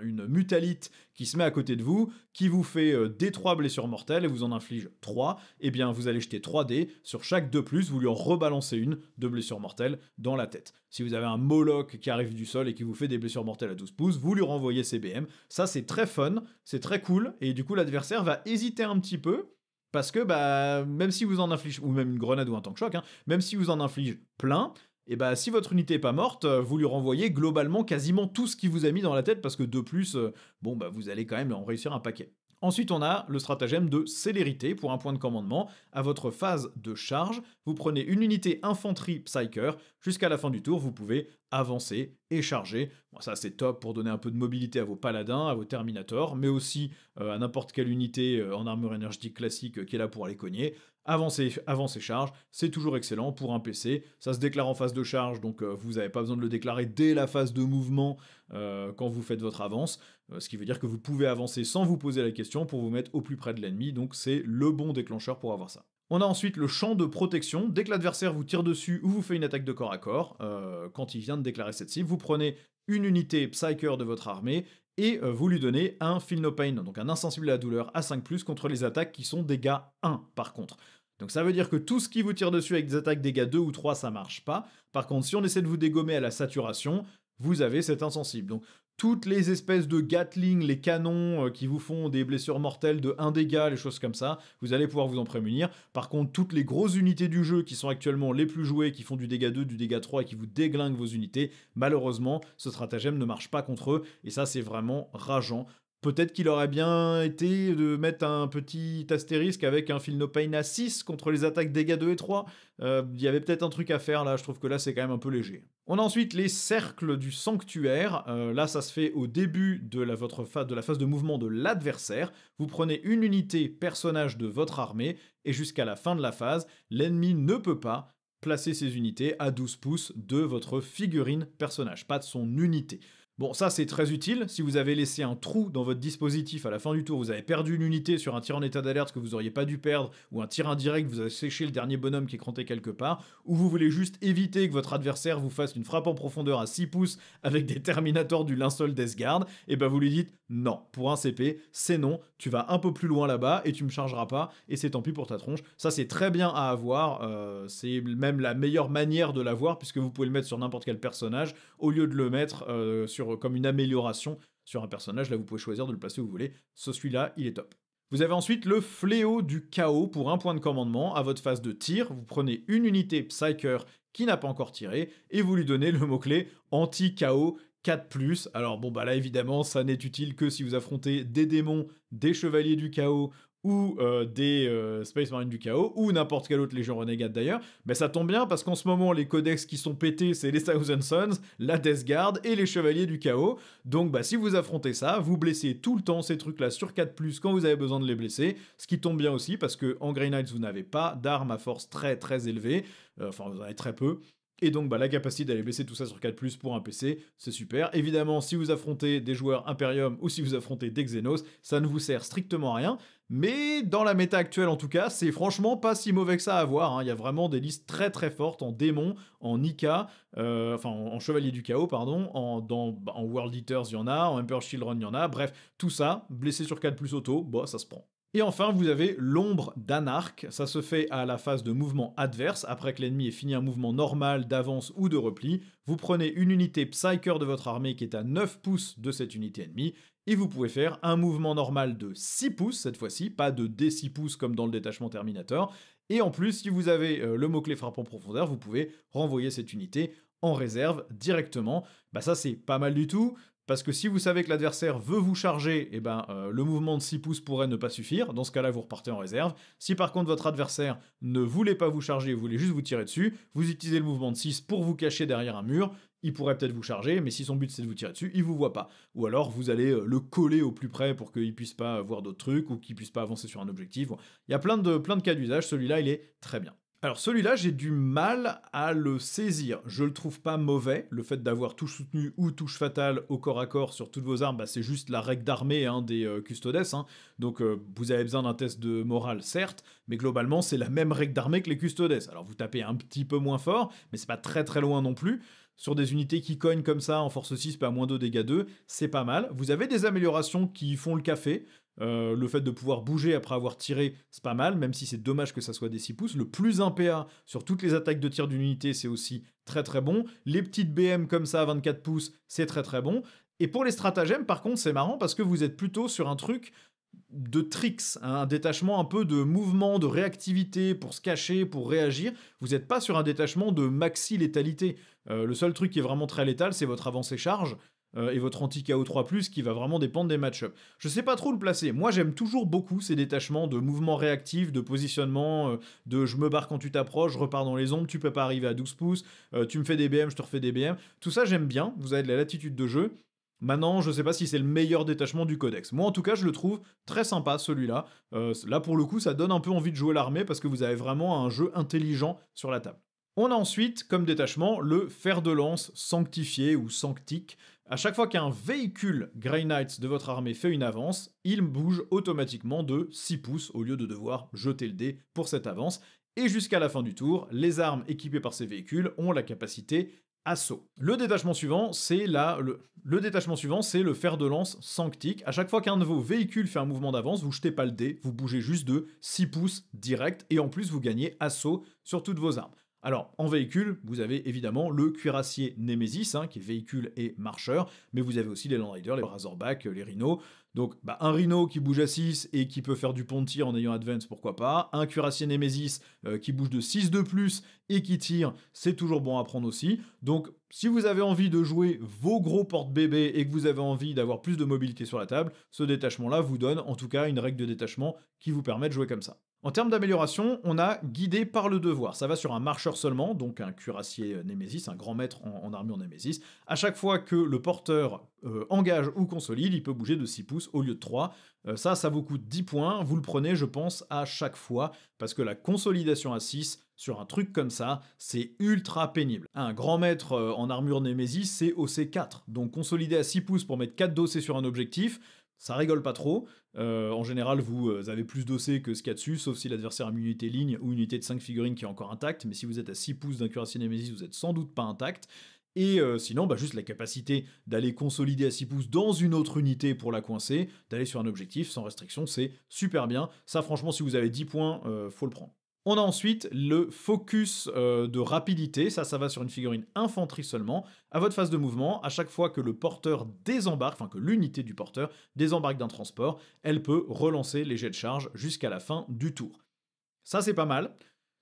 une mutalite qui se met à côté de vous, qui vous fait des 3 blessures mortelles et vous en inflige 3, et bien vous allez jeter 3 dés, sur chaque 2+, vous lui en rebalancez une de blessures mortelles dans la tête. Si vous avez un Moloch qui arrive du sol et qui vous fait des blessures mortelles à 12 pouces, vous lui renvoyez ces BM. Ça c'est très fun, c'est très cool, et du coup l'adversaire va hésiter un petit peu, parce que bah, même si vous en infligez, ou même une grenade ou un tank choc, hein, même si vous en inflige plein, et bah si votre unité est pas morte, vous lui renvoyez globalement quasiment tout ce qu'il vous a mis dans la tête, parce que de plus, bon bah vous allez quand même en réussir un paquet. Ensuite, on a le stratagème de célérité pour un point de commandement. À votre phase de charge, vous prenez une unité infanterie Psyker. Jusqu'à la fin du tour, vous pouvez avancer et charger. Bon, ça, c'est top pour donner un peu de mobilité à vos paladins, à vos terminators, mais aussi à n'importe quelle unité en armure énergétique classique qui est là pour aller cogner. Avancer, charge, c'est toujours excellent pour un PC. Ça se déclare en phase de charge, donc vous n'avez pas besoin de le déclarer dès la phase de mouvement quand vous faites votre avance. Ce qui veut dire que vous pouvez avancer sans vous poser la question pour vous mettre au plus près de l'ennemi, donc c'est le bon déclencheur pour avoir ça. On a ensuite le champ de protection. Dès que l'adversaire vous tire dessus ou vous fait une attaque de corps à corps, quand il vient de déclarer cette cible, vous prenez une unité Psyker de votre armée et vous lui donnez un Feel No Pain, donc un insensible à la douleur à 5+, contre les attaques qui sont dégâts 1 par contre. Donc ça veut dire que tout ce qui vous tire dessus avec des attaques dégâts 2 ou 3, ça marche pas. Par contre, si on essaie de vous dégommer à la saturation, vous avez cet insensible. Donc toutes les espèces de Gatling, les canons qui vous font des blessures mortelles de 1 dégât, les choses comme ça, vous allez pouvoir vous en prémunir. Par contre, toutes les grosses unités du jeu qui sont actuellement les plus jouées, qui font du dégât 2, du dégât 3 et qui vous déglinguent vos unités, malheureusement, ce stratagème ne marche pas contre eux, et ça c'est vraiment rageant. Peut-être qu'il aurait bien été de mettre un petit astérisque avec un Feel No Pain à 6 contre les attaques dégâts 2 et 3. Il y avait peut-être un truc à faire là, je trouve que là c'est quand même un peu léger. On a ensuite les cercles du sanctuaire. Là ça se fait au début de la phase de mouvement de l'adversaire. Vous prenez une unité personnage de votre armée et jusqu'à la fin de la phase, l'ennemi ne peut pas placer ses unités à 12 pouces de votre figurine personnage, pas de son unité. Bon, ça c'est très utile, si vous avez laissé un trou dans votre dispositif à la fin du tour, vous avez perdu une unité sur un tir en état d'alerte que vous auriez pas dû perdre, ou un tir indirect, vous avez séché le dernier bonhomme qui est cranté quelque part, ou vous voulez juste éviter que votre adversaire vous fasse une frappe en profondeur à 6 pouces avec des terminators du linceul Deathguard, et ben vous lui dites non, pour un CP, c'est non, tu vas un peu plus loin là-bas et tu me chargeras pas, et c'est tant pis pour ta tronche. Ça c'est très bien à avoir, c'est même la meilleure manière de l'avoir, puisque vous pouvez le mettre sur n'importe quel personnage, au lieu de le mettre comme une amélioration sur un personnage. Là vous pouvez choisir de le placer où vous voulez, celui-là il est top. Vous avez ensuite le fléau du chaos pour un point de commandement. À votre phase de tir, vous prenez une unité Psyker qui n'a pas encore tiré et vous lui donnez le mot-clé anti-chaos 4+. Alors bon bah là évidemment ça n'est utile que si vous affrontez des démons, des chevaliers du chaos ou des Space Marines du Chaos, ou n'importe quelle autre Légion Renégade d'ailleurs, mais ça tombe bien parce qu'en ce moment, les codex qui sont pétés, c'est les Thousand Sons, la Death Guard et les Chevaliers du Chaos. Donc bah, si vous affrontez ça, vous blessez tout le temps ces trucs-là sur 4+, quand vous avez besoin de les blesser, ce qui tombe bien aussi parce que en Grey Knights, vous n'avez pas d'armes à force très très élevée, enfin vous en avez très peu, et donc bah, la capacité d'aller blesser tout ça sur 4+, pour un PC, c'est super. Évidemment, si vous affrontez des joueurs Imperium ou si vous affrontez des Xenos, ça ne vous sert strictement à rien. Mais dans la méta actuelle en tout cas, c'est franchement pas si mauvais que ça à voir, hein. Il y a vraiment des listes très très fortes en démon, en Nika, enfin en Chevalier du Chaos, pardon, en World Eaters il y en a, en Emperor Children il y en a, bref, tout ça, blessé sur 4+ auto, bah ça se prend. Et enfin, vous avez l'ombre d'Anarch. Ça se fait à la phase de mouvement adverse. Après que l'ennemi ait fini un mouvement normal d'avance ou de repli, vous prenez une unité Psyker de votre armée qui est à 9 pouces de cette unité ennemie, et vous pouvez faire un mouvement normal de 6 pouces cette fois-ci, pas de D6 pouces comme dans le détachement Terminator. Et en plus, si vous avez le mot-clé frappe en profondeur, vous pouvez renvoyer cette unité en réserve directement. Bah ça c'est pas mal du tout. Parce que si vous savez que l'adversaire veut vous charger, eh ben, le mouvement de 6 pouces pourrait ne pas suffire. Dans ce cas-là, vous repartez en réserve. Si par contre votre adversaire ne voulait pas vous charger, voulait juste vous tirer dessus, vous utilisez le mouvement de 6 pour vous cacher derrière un mur. Il pourrait peut-être vous charger, mais si son but c'est de vous tirer dessus, il vous voit pas. Ou alors vous allez le coller au plus près pour qu'il puisse pas voir d'autres trucs ou qu'il puisse pas avancer sur un objectif. Bon, il y a plein de cas d'usage. Celui-là, il est très bien. Alors celui-là, j'ai du mal à le saisir. Je le trouve pas mauvais, le fait d'avoir touche soutenue ou touche fatale au corps à corps sur toutes vos armes, bah, c'est juste la règle d'armée hein, des custodes, hein. Donc vous avez besoin d'un test de morale, certes, mais globalement c'est la même règle d'armée que les custodes. Alors vous tapez un petit peu moins fort, mais c'est pas très très loin non plus. Sur des unités qui cognent comme ça en force 6, pas à moins 2 dégâts 2, c'est pas mal. Vous avez des améliorations qui font le café. Le fait de pouvoir bouger après avoir tiré, c'est pas mal, même si c'est dommage que ça soit des 6 pouces. Le plus 1 PA sur toutes les attaques de tir d'une unité, c'est aussi très très bon. Les petites BM comme ça à 24 pouces, c'est très très bon. Et pour les stratagèmes, par contre, c'est marrant parce que vous êtes plutôt sur un truc de tricks, hein, un détachement un peu de mouvement, de réactivité pour se cacher, pour réagir. Vous n'êtes pas sur un détachement de maxi létalité. Le seul truc qui est vraiment très létal, c'est votre avancée charge et votre anti-KO 3+, qui va vraiment dépendre des match-ups. Je sais pas trop le placer. Moi, j'aime toujours beaucoup ces détachements de mouvement réactif, de positionnement, de je me barre quand tu t'approches, je repars dans les ombres, tu peux pas arriver à 12 pouces, tu me fais des BM, je te refais des BM. Tout ça, j'aime bien. Vous avez de la latitude de jeu. Maintenant, je sais pas si c'est le meilleur détachement du codex. Moi, en tout cas, je le trouve très sympa, celui-là. Là, pour le coup, ça donne un peu envie de jouer l'armée parce que vous avez vraiment un jeu intelligent sur la table. On a ensuite, comme détachement, le fer de lance sanctifié ou sanctique. À chaque fois qu'un véhicule Grey Knights de votre armée fait une avance, il bouge automatiquement de 6 pouces au lieu de devoir jeter le dé pour cette avance. Et jusqu'à la fin du tour, les armes équipées par ces véhicules ont la capacité assaut. Le détachement suivant, c'est le fer de lance sanctique. À chaque fois qu'un de vos véhicules fait un mouvement d'avance, vous jetez pas le dé, vous bougez juste de 6 pouces direct et en plus vous gagnez assaut sur toutes vos armes. Alors, en véhicule, vous avez évidemment le cuirassier Nemesis, hein, qui est véhicule et marcheur, mais vous avez aussi les Land Raiders, les Razorback, les Rhinos. Donc, un Rhino qui bouge à 6 et qui peut faire du pont de tir en ayant Advance, pourquoi pas. Un cuirassier Nemesis qui bouge de 6 de plus et qui tire, c'est toujours bon à prendre aussi. Donc, si vous avez envie de jouer vos gros porte-bébés et que vous avez envie d'avoir plus de mobilité sur la table, ce détachement-là vous donne en tout cas une règle de détachement qui vous permet de jouer comme ça. En termes d'amélioration, on a guidé par le devoir. Ça va sur un marcheur seulement, donc un cuirassier Némésis, un grand maître en armure Némésis. À chaque fois que le porteur engage ou consolide, il peut bouger de 6 pouces au lieu de 3. Ça vous coûte 10 points. Vous le prenez, je pense, à chaque fois, parce que la consolidation à 6, sur un truc comme ça, c'est ultra pénible. Un grand maître en armure Némésis, c'est OC4. Donc consolider à 6 pouces pour mettre 4 d'OC sur un objectif, ça rigole pas trop. En général, vous avez plus d'OC que ce qu'il y a dessus, sauf si l'adversaire a une unité ligne ou une unité de 5 figurines qui est encore intacte. Mais si vous êtes à 6 pouces d'un cuirassier Némésis, vous êtes sans doute pas intact. Et sinon, juste la capacité d'aller consolider à 6 pouces dans une autre unité pour la coincer, d'aller sur un objectif sans restriction, c'est super bien. Ça, franchement, si vous avez 10 points, faut le prendre. On a ensuite le focus de rapidité, ça va sur une figurine infanterie seulement. À votre phase de mouvement, à chaque fois que le porteur désembarque, enfin que l'unité du porteur désembarque d'un transport, elle peut relancer les jets de charge jusqu'à la fin du tour. Ça c'est pas mal.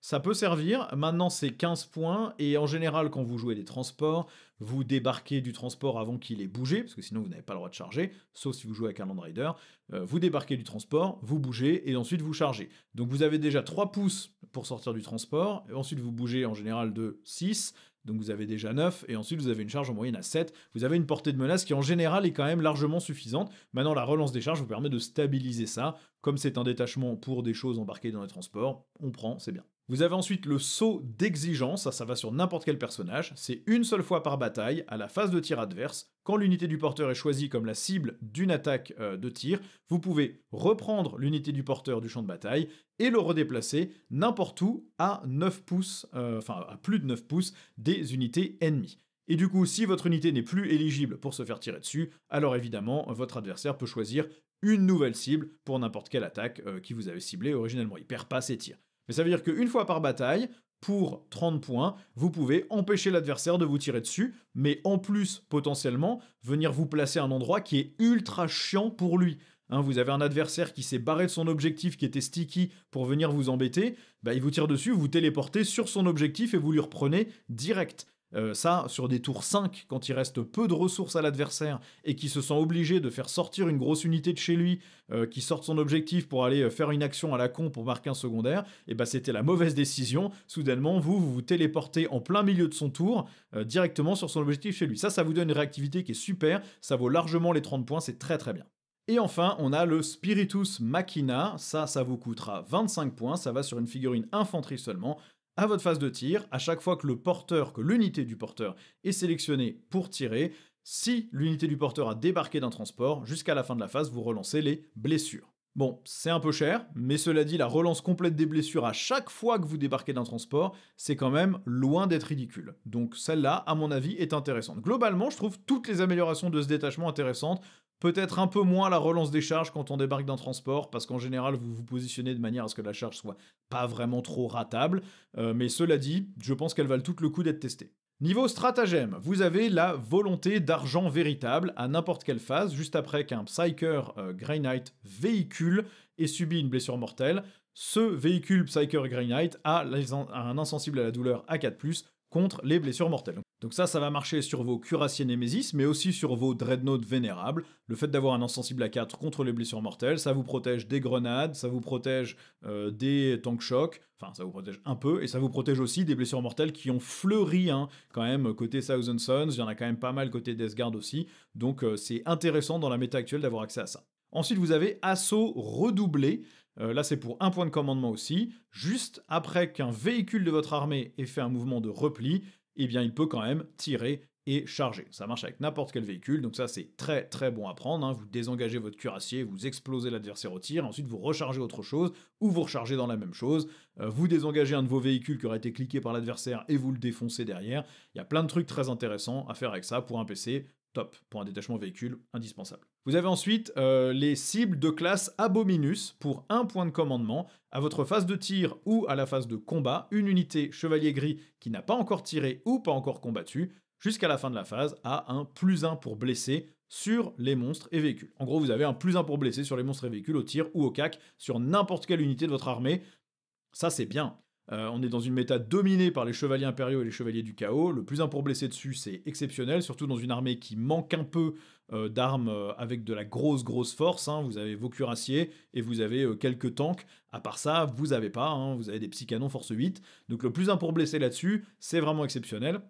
Ça peut servir, maintenant c'est 15 points, et en général quand vous jouez des transports, vous débarquez du transport avant qu'il ait bougé, parce que sinon vous n'avez pas le droit de charger, sauf si vous jouez avec un Land Rider. Vous débarquez du transport, vous bougez, et ensuite vous chargez. Donc vous avez déjà 3 pouces pour sortir du transport, et ensuite vous bougez en général de 6, donc vous avez déjà 9, et ensuite vous avez une charge en moyenne à 7. Vous avez une portée de menace qui en général est quand même largement suffisante. Maintenant la relance des charges vous permet de stabiliser ça. Comme c'est un détachement pour des choses embarquées dans les transports, on prend, c'est bien. Vous avez ensuite le saut d'exigence, ça va sur n'importe quel personnage, c'est une seule fois par bataille, à la phase de tir adverse. Quand l'unité du porteur est choisie comme la cible d'une attaque de tir, vous pouvez reprendre l'unité du porteur du champ de bataille et le redéplacer n'importe où à 9 pouces, enfin à plus de 9 pouces des unités ennemies. Et du coup, si votre unité n'est plus éligible pour se faire tirer dessus, alors évidemment, votre adversaire peut choisir une nouvelle cible pour n'importe quelle attaque qui vous avait ciblée originellement. Il perd pas ses tirs. Mais ça veut dire qu'une fois par bataille, pour 30 points, vous pouvez empêcher l'adversaire de vous tirer dessus, mais en plus, potentiellement, venir vous placer à un endroit qui est ultra chiant pour lui. Hein, vous avez un adversaire qui s'est barré de son objectif, qui était sticky, pour venir vous embêter, bah, il vous tire dessus, vous téléportez sur son objectif et vous lui reprenez direct. Ça, sur des tours 5, quand il reste peu de ressources à l'adversaire et qui se sent obligé de faire sortir une grosse unité de chez lui, qui sorte son objectif pour aller faire une action à la con pour marquer un secondaire, et bah c'était la mauvaise décision. Soudainement, vous téléportez en plein milieu de son tour, directement sur son objectif chez lui. Ça vous donne une réactivité qui est super, ça vaut largement les 30 points, c'est très très bien. Et enfin, on a le Spiritus Machina, ça vous coûtera 25 points, ça va sur une figurine infanterie seulement. À votre phase de tir, à chaque fois que l'unité du porteur est sélectionnée pour tirer, si l'unité du porteur a débarqué d'un transport, jusqu'à la fin de la phase, vous relancez les blessures. Bon, c'est un peu cher, mais cela dit, la relance complète des blessures à chaque fois que vous débarquez d'un transport, c'est quand même loin d'être ridicule. Donc celle-là, à mon avis, est intéressante. Globalement, je trouve toutes les améliorations de ce détachement intéressantes. Peut-être un peu moins la relance des charges quand on débarque d'un transport, parce qu'en général, vous vous positionnez de manière à ce que la charge soit pas vraiment trop ratable. Mais cela dit, je pense qu'elles valent tout le coup d'être testées. Niveau stratagème, vous avez la volonté d'argent véritable à n'importe quelle phase, juste après qu'un Psyker Grey Knight véhicule et subit une blessure mortelle. Ce véhicule Psyker Grey Knight a un insensible à la douleur à 4+, contre les blessures mortelles. Donc ça va marcher sur vos cuirassiers Némésis, mais aussi sur vos dreadnoughts vénérables. Le fait d'avoir un insensible à 4 contre les blessures mortelles, ça vous protège des grenades, ça vous protège des tank chocs, enfin ça vous protège un peu, et ça vous protège aussi des blessures mortelles qui ont fleuri, hein, quand même, côté Thousand Sons, il y en a quand même pas mal côté Death Guard aussi, donc c'est intéressant dans la méta actuelle d'avoir accès à ça. Ensuite, vous avez assaut redoublé. Là, c'est pour un point de commandement aussi. Juste après qu'un véhicule de votre armée ait fait un mouvement de repli, eh bien, il peut quand même tirer et charger. Ça marche avec n'importe quel véhicule, donc ça, c'est très très bon à prendre. Hein. Vous désengagez votre cuirassier, vous explosez l'adversaire au tir, ensuite vous rechargez autre chose, ou vous rechargez dans la même chose. Vous désengagez un de vos véhicules qui aurait été cliqué par l'adversaire et vous le défoncez derrière. Il y a plein de trucs très intéressants à faire avec ça pour un PC. Top, pour un détachement véhicule, indispensable. Vous avez ensuite les cibles de classe Abominus pour un point de commandement. À votre phase de tir ou à la phase de combat, une unité chevalier gris qui n'a pas encore tiré ou pas encore combattu, jusqu'à la fin de la phase, a un +1 pour blesser sur les monstres et véhicules. En gros, vous avez un +1 pour blesser sur les monstres et véhicules au tir ou au cac sur n'importe quelle unité de votre armée. Ça, c'est bien. On est dans une méta dominée par les chevaliers impériaux et les chevaliers du chaos. Le +1 pour blesser dessus, c'est exceptionnel, surtout dans une armée qui manque un peu d'armes avec de la grosse force. Hein. Vous avez vos cuirassiers et vous avez quelques tanks. À part ça, vous n'avez pas. Hein. Vous avez des psy-canons force 8. Donc le +1 pour blesser là-dessus, c'est vraiment exceptionnel.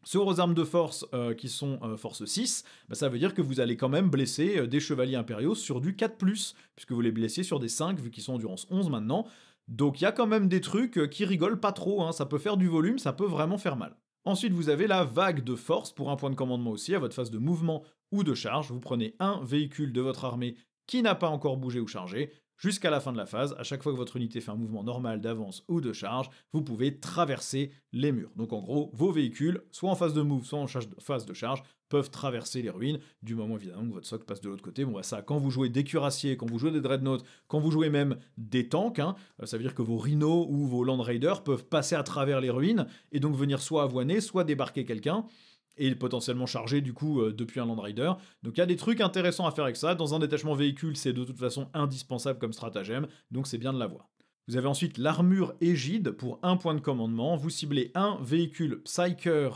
Sur vos armes de force qui sont force 6, bah, ça veut dire que vous allez quand même blesser des chevaliers impériaux sur du 4+, puisque vous les blessez sur des 5, vu qu'ils sont endurance 11 maintenant. Donc il y a quand même des trucs qui rigolent pas trop, hein. Ça peut faire du volume, ça peut vraiment faire mal. Ensuite, vous avez la vague de force pour un point de commandement aussi, à votre phase de mouvement ou de charge. Vous prenez un véhicule de votre armée qui n'a pas encore bougé ou chargé. Jusqu'à la fin de la phase, à chaque fois que votre unité fait un mouvement normal d'avance ou de charge, vous pouvez traverser les murs. Donc en gros, vos véhicules, soit en phase de move, soit en phase de charge, peuvent traverser les ruines, du moment évidemment que votre socle passe de l'autre côté. Bon bah ça, quand vous jouez des cuirassiers, quand vous jouez des dreadnoughts, quand vous jouez même des tanks, hein, ça veut dire que vos rhinos ou vos land raiders peuvent passer à travers les ruines, et donc venir soit avoiner, soit débarquer quelqu'un, et potentiellement chargé du coup depuis un Land Rider. Donc il y a des trucs intéressants à faire avec ça. Dans un détachement véhicule, c'est de toute façon indispensable comme stratagème, donc c'est bien de l'avoir. Vous avez ensuite l'armure égide pour un point de commandement. Vous ciblez un véhicule Psyker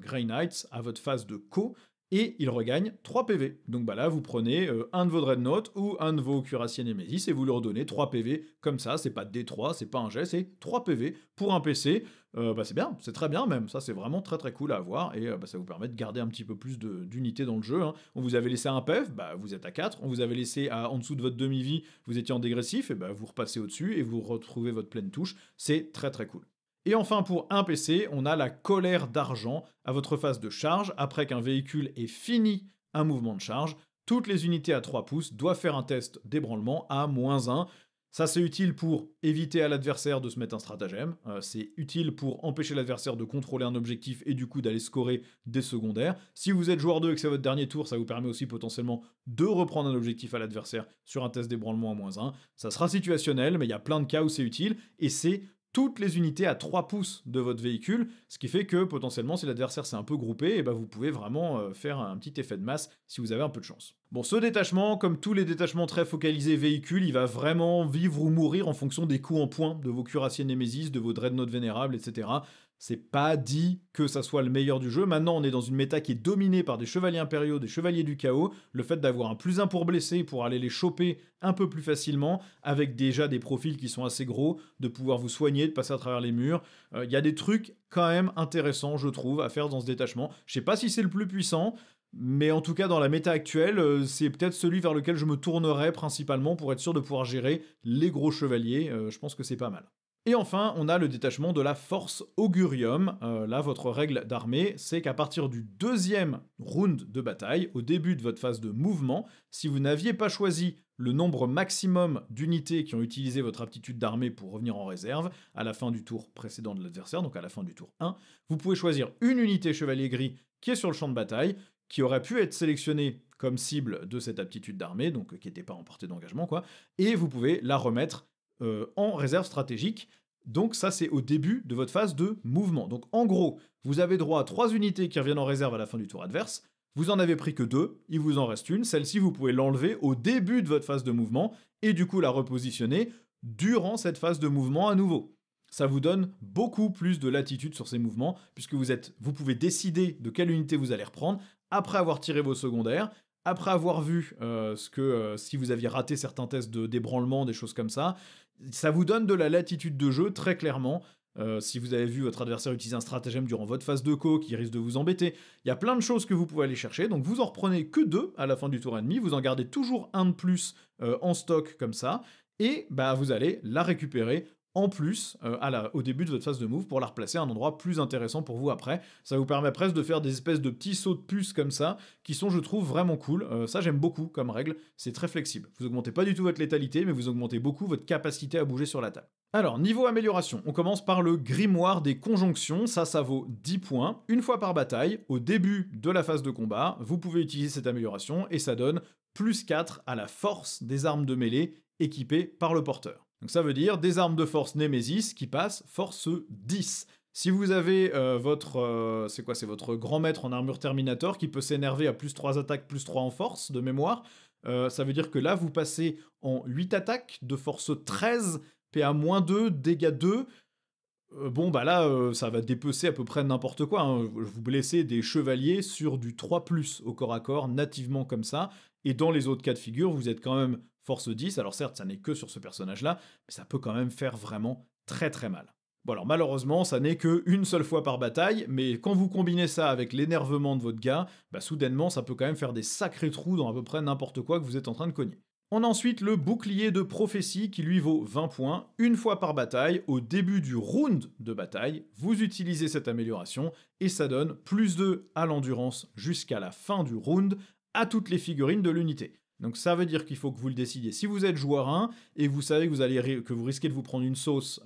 Grey Knights à votre phase de co et il regagne 3 PV. Donc bah là, vous prenez un de vos Dreadnought ou un de vos Cuirassiers Nemesis et vous leur donnez 3 PV comme ça. C'est pas D3, c'est pas un jet, c'est 3 PV pour un PC. Bah c'est bien, c'est très bien même. Ça, c'est vraiment très très cool à avoir et bah, ça vous permet de garder un petit peu plus d'unité dans le jeu. Hein. On vous avait laissé un PEV, bah vous êtes à 4. On vous avait laissé en dessous de votre demi-vie, vous étiez en dégressif, et bah vous repassez au-dessus et vous retrouvez votre pleine touche. C'est très très cool. Et enfin, pour un PC, on a la colère d'argent à votre phase de charge. Après qu'un véhicule ait fini un mouvement de charge, toutes les unités à 3 pouces doivent faire un test d'ébranlement à -1. Ça, c'est utile pour éviter à l'adversaire de se mettre un stratagème. C'est utile pour empêcher l'adversaire de contrôler un objectif et du coup d'aller scorer des secondaires. Si vous êtes joueur 2 et que c'est votre dernier tour, ça vous permet aussi potentiellement de reprendre un objectif à l'adversaire sur un test d'ébranlement à -1. Ça sera situationnel, mais il y a plein de cas où c'est utile et c'est toutes les unités à 3 pouces de votre véhicule, ce qui fait que potentiellement si l'adversaire s'est un peu groupé, et ben vous pouvez vraiment faire un petit effet de masse si vous avez un peu de chance. Bon, ce détachement, comme tous les détachements très focalisés véhicules, il va vraiment vivre ou mourir en fonction des coups en points de vos cuirassiers Némésis, de vos dreadnoughts vénérables, etc. C'est pas dit que ça soit le meilleur du jeu. Maintenant, on est dans une méta qui est dominée par des chevaliers impériaux, des chevaliers du chaos. Le fait d'avoir un +1 pour blesser, pour aller les choper un peu plus facilement, avec déjà des profils qui sont assez gros, de pouvoir vous soigner, de passer à travers les murs. Il y a des trucs quand même intéressants, je trouve, à faire dans ce détachement. Je sais pas si c'est le plus puissant, mais en tout cas, dans la méta actuelle, c'est peut-être celui vers lequel je me tournerais principalement pour être sûr de pouvoir gérer les gros chevaliers. Je pense que c'est pas mal. Et enfin, on a le détachement de la Force Augurium. Là, votre règle d'armée, c'est qu'à partir du deuxième round de bataille, au début de votre phase de mouvement, si vous n'aviez pas choisi le nombre maximum d'unités qui ont utilisé votre aptitude d'armée pour revenir en réserve à la fin du tour précédent de l'adversaire, donc à la fin du tour 1, vous pouvez choisir une unité chevalier gris qui est sur le champ de bataille, qui aurait pu être sélectionnée comme cible de cette aptitude d'armée, donc qui n'était pas en portée d'engagement, quoi, et vous pouvez la remettre en réserve stratégique. Donc ça, c'est au début de votre phase de mouvement. Donc en gros, vous avez droit à 3 unités qui reviennent en réserve à la fin du tour adverse. Vous en avez pris que 2, il vous en reste une. Celle-ci, vous pouvez l'enlever au début de votre phase de mouvement et du coup la repositionner durant cette phase de mouvement à nouveau. Ça vous donne beaucoup plus de latitude sur ces mouvements, puisque vous pouvez décider de quelle unité vous allez reprendre après avoir tiré vos secondaires, après avoir vu si vous aviez raté certains tests d'ébranlement, des choses comme ça. Ça vous donne de la latitude de jeu, très clairement. Si vous avez vu votre adversaire utiliser un stratagème durant votre phase de co qui risque de vous embêter, il y a plein de choses que vous pouvez aller chercher. Donc vous en reprenez que 2 à la fin du tour ennemi, vous en gardez toujours un de plus en stock comme ça, et bah, vous allez la récupérer en plus au début de votre phase de move pour la replacer à un endroit plus intéressant pour vous après. Ça vous permet presque de faire des espèces de petits sauts de puce comme ça, qui sont, je trouve, vraiment cool. Ça, j'aime beaucoup comme règle, c'est très flexible. Vous augmentez pas du tout votre létalité, mais vous augmentez beaucoup votre capacité à bouger sur la table. Alors, niveau amélioration, on commence par le grimoire des conjonctions, ça vaut 10 points. Une fois par bataille, au début de la phase de combat, vous pouvez utiliser cette amélioration, et ça donne +4 à la force des armes de mêlée équipées par le porteur. Donc ça veut dire des armes de force Némésis qui passent force 10. Si vous avez c'est votre grand maître en armure Terminator qui peut s'énerver à +3 attaques, +3 en force de mémoire, ça veut dire que là vous passez en 8 attaques de force 13, PA -2, dégâts 2. Bon bah là ça va dépecer à peu près n'importe quoi, hein. Vous blessez des chevaliers sur du 3+ au corps à corps, nativement comme ça, et dans les autres cas de figure, vous êtes quand même force 10, alors certes ça n'est que sur ce personnage-là, mais ça peut quand même faire vraiment très très mal. Bon alors malheureusement ça n'est qu'une seule fois par bataille, mais quand vous combinez ça avec l'énervement de votre gars, bah soudainement ça peut quand même faire des sacrés trous dans à peu près n'importe quoi que vous êtes en train de cogner. On a ensuite le bouclier de prophétie qui lui vaut 20 points. Une fois par bataille, au début du round de bataille, vous utilisez cette amélioration et ça donne +2 à l'endurance jusqu'à la fin du round à toutes les figurines de l'unité. Donc ça veut dire qu'il faut que vous le décidiez. Si vous êtes joueur 1 et que vous savez que vous risquez de vous prendre une sauce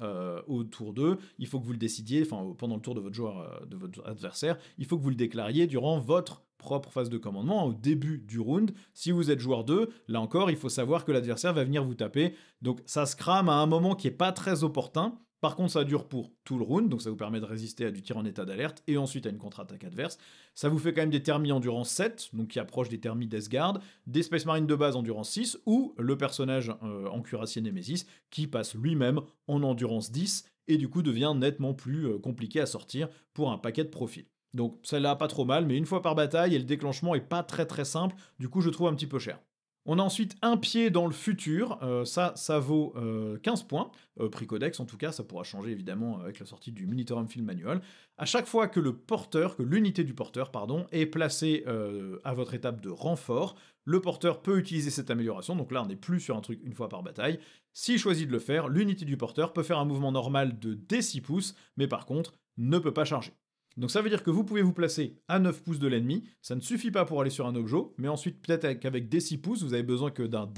au tour 2, il faut que vous le décidiez, pendant le tour de votre adversaire, il faut que vous le déclariez durant votre propre phase de commandement, au début du round. Si vous êtes joueur 2, là encore, il faut savoir que l'adversaire va venir vous taper. Donc ça se crame à un moment qui est pas très opportun. Par contre, ça dure pour tout le round, donc ça vous permet de résister à du tir en état d'alerte et ensuite à une contre-attaque adverse. Ça vous fait quand même des thermies endurance 7, donc qui approchent des thermies Death Guard, des Space Marines de base endurance 6, ou le personnage en cuirassier Nemesis qui passe lui-même en endurance 10 et du coup devient nettement plus compliqué à sortir pour un paquet de profils. Donc celle-là pas trop mal, mais une fois par bataille et le déclenchement est pas très simple, du coup je trouve un petit peu cher. On a ensuite un pied dans le futur, ça vaut 15 points, prix codex en tout cas, ça pourra changer évidemment avec la sortie du Militarum Field Manual. À chaque fois que l'unité du porteur, pardon, est placée à votre étape de renfort, le porteur peut utiliser cette amélioration, donc là on n'est plus sur un truc une fois par bataille. S'il choisit de le faire, l'unité du porteur peut faire un mouvement normal de D6 pouces, mais par contre ne peut pas charger. Donc ça veut dire que vous pouvez vous placer à 9 pouces de l'ennemi, ça ne suffit pas pour aller sur un objet, mais ensuite peut-être qu'avec des 6 pouces, vous avez besoin que d'un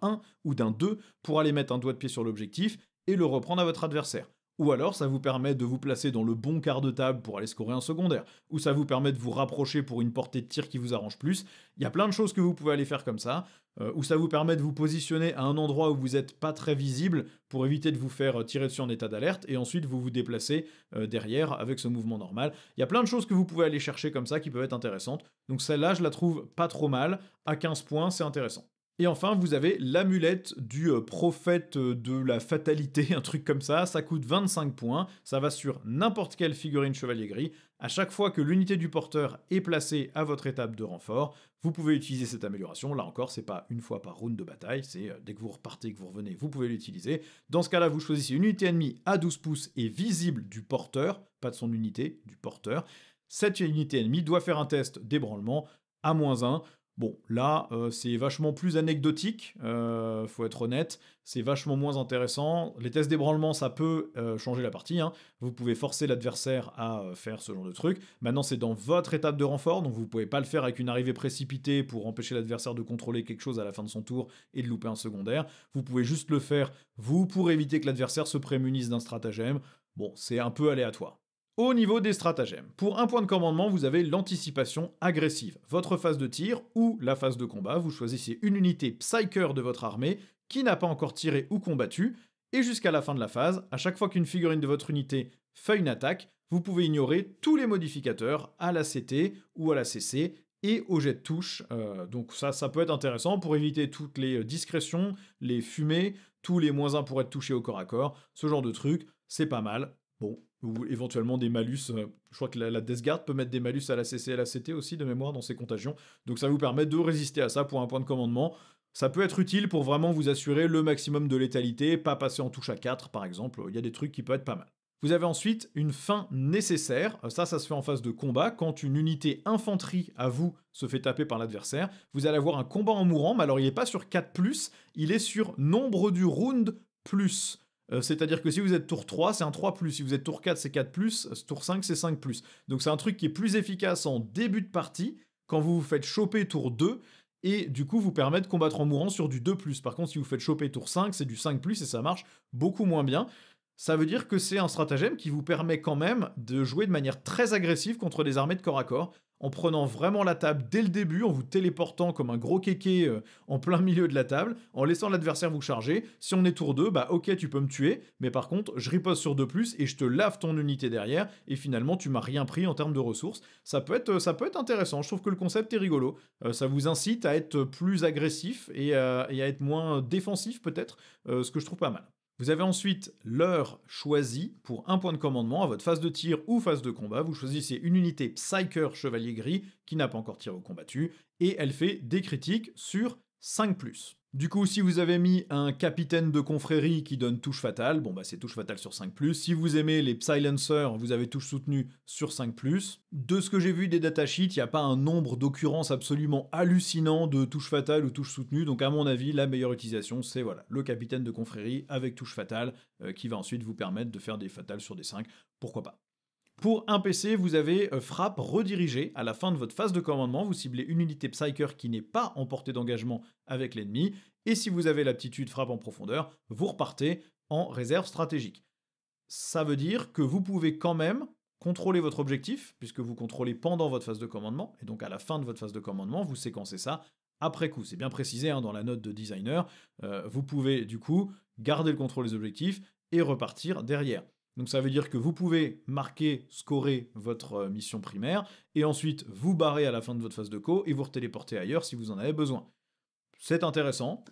1 ou d'un 2 pour aller mettre un doigt de pied sur l'objectif et le reprendre à votre adversaire. Ou alors ça vous permet de vous placer dans le bon quart de table pour aller scorer un secondaire, ou ça vous permet de vous rapprocher pour une portée de tir qui vous arrange plus. Il y a plein de choses que vous pouvez aller faire comme ça, ou ça vous permet de vous positionner à un endroit où vous n'êtes pas très visible pour éviter de vous faire tirer dessus en état d'alerte, et ensuite vous vous déplacez derrière avec ce mouvement normal. Il y a plein de choses que vous pouvez aller chercher comme ça qui peuvent être intéressantes, donc celle-là je la trouve pas trop mal, à 15 points c'est intéressant. Et enfin, vous avez l'amulette du prophète de la fatalité, un truc comme ça coûte 25 points, ça va sur n'importe quelle figurine chevalier gris. À chaque fois que l'unité du porteur est placée à votre étape de renfort, vous pouvez utiliser cette amélioration. Là encore, c'est pas une fois par round de bataille, c'est dès que vous repartez, que vous revenez, vous pouvez l'utiliser. Dans ce cas-là, vous choisissez une unité ennemie à 12 pouces et visible du porteur, pas de son unité, du porteur. Cette unité ennemie doit faire un test d'ébranlement à -1. Bon, là, c'est vachement plus anecdotique, faut être honnête, c'est vachement moins intéressant. Les tests d'ébranlement, ça peut changer la partie, hein. Vous pouvez forcer l'adversaire à faire ce genre de truc. Maintenant, c'est dans votre étape de renfort, donc vous pouvez pas le faire avec une arrivée précipitée pour empêcher l'adversaire de contrôler quelque chose à la fin de son tour et de louper un secondaire. Vous pouvez juste le faire, vous, pour éviter que l'adversaire se prémunisse d'un stratagème. Bon, c'est un peu aléatoire. Au niveau des stratagèmes, pour un point de commandement, vous avez l'anticipation agressive. Votre phase de tir ou la phase de combat, vous choisissez une unité Psyker de votre armée qui n'a pas encore tiré ou combattu, et jusqu'à la fin de la phase, à chaque fois qu'une figurine de votre unité fait une attaque, vous pouvez ignorer tous les modificateurs à la CT ou à la CC et au jet de touche. Donc ça peut être intéressant pour éviter toutes les discrétions, les fumées, tous les -1 pour être touché au corps à corps, ce genre de truc, c'est pas mal. Bon, ou éventuellement des malus, je crois que la Death Guard peut mettre des malus à la CC et à la CT aussi de mémoire dans ses contagions, donc ça vous permet de résister à ça pour un point de commandement. Ça peut être utile pour vraiment vous assurer le maximum de létalité, pas passer en touche à 4 par exemple, il y a des trucs qui peuvent être pas mal. Vous avez ensuite une fin nécessaire, ça se fait en phase de combat, quand une unité infanterie à vous se fait taper par l'adversaire, vous allez avoir un combat en mourant, mais alors il n'est pas sur 4+, il est sur nombre du round plus. C'est-à-dire que si vous êtes tour 3, c'est un 3+, si vous êtes tour 4, c'est 4+, tour 5, c'est 5+. Donc c'est un truc qui est plus efficace en début de partie, quand vous vous faites choper tour 2, et du coup vous permet de combattre en mourant sur du 2+. Par contre, si vous faites choper tour 5, c'est du 5+, et ça marche beaucoup moins bien. Ça veut dire que c'est un stratagème qui vous permet quand même de jouer de manière très agressive contre des armées de corps à corps, en prenant vraiment la table dès le début, en vous téléportant comme un gros kéké en plein milieu de la table, en laissant l'adversaire vous charger. Si on est tour 2, bah ok, tu peux me tuer, mais par contre, je riposte sur 2+, et je te lave ton unité derrière, et finalement, tu m'as rien pris en termes de ressources. Ça peut être intéressant, je trouve que le concept est rigolo. Ça vous incite à être plus agressif et à être moins défensif peut-être, ce que je trouve pas mal. Vous avez ensuite l'heure choisie pour un point de commandement à votre phase de tir ou phase de combat. Vous choisissez une unité Psyker Chevalier Gris qui n'a pas encore tiré ou combattu et elle fait des critiques sur 5+. Du coup, si vous avez mis un capitaine de confrérie qui donne touche fatale, bon bah c'est touche fatale sur 5+. Si vous aimez les Psylancers, vous avez touche soutenue sur 5+. De ce que j'ai vu des datasheets, il n'y a pas un nombre d'occurrences absolument hallucinant de touche fatale ou touche soutenue, donc à mon avis, la meilleure utilisation, c'est voilà, le capitaine de confrérie avec touche fatale, qui va ensuite vous permettre de faire des fatales sur des 5, pourquoi pas. Pour un PC, vous avez frappe redirigée. À la fin de votre phase de commandement, vous ciblez une unité Psyker qui n'est pas en portée d'engagement avec l'ennemi, et si vous avez l'aptitude frappe en profondeur, vous repartez en réserve stratégique. Ça veut dire que vous pouvez quand même contrôler votre objectif, puisque vous contrôlez pendant votre phase de commandement, et donc à la fin de votre phase de commandement, vous séquencez ça après coup. C'est bien précisé dans la note de designer, vous pouvez du coup garder le contrôle des objectifs et repartir derrière. Donc ça veut dire que vous pouvez marquer, scorer votre mission primaire, et ensuite vous barrer à la fin de votre phase de co, et vous retéléporter ailleurs si vous en avez besoin. C'est intéressant,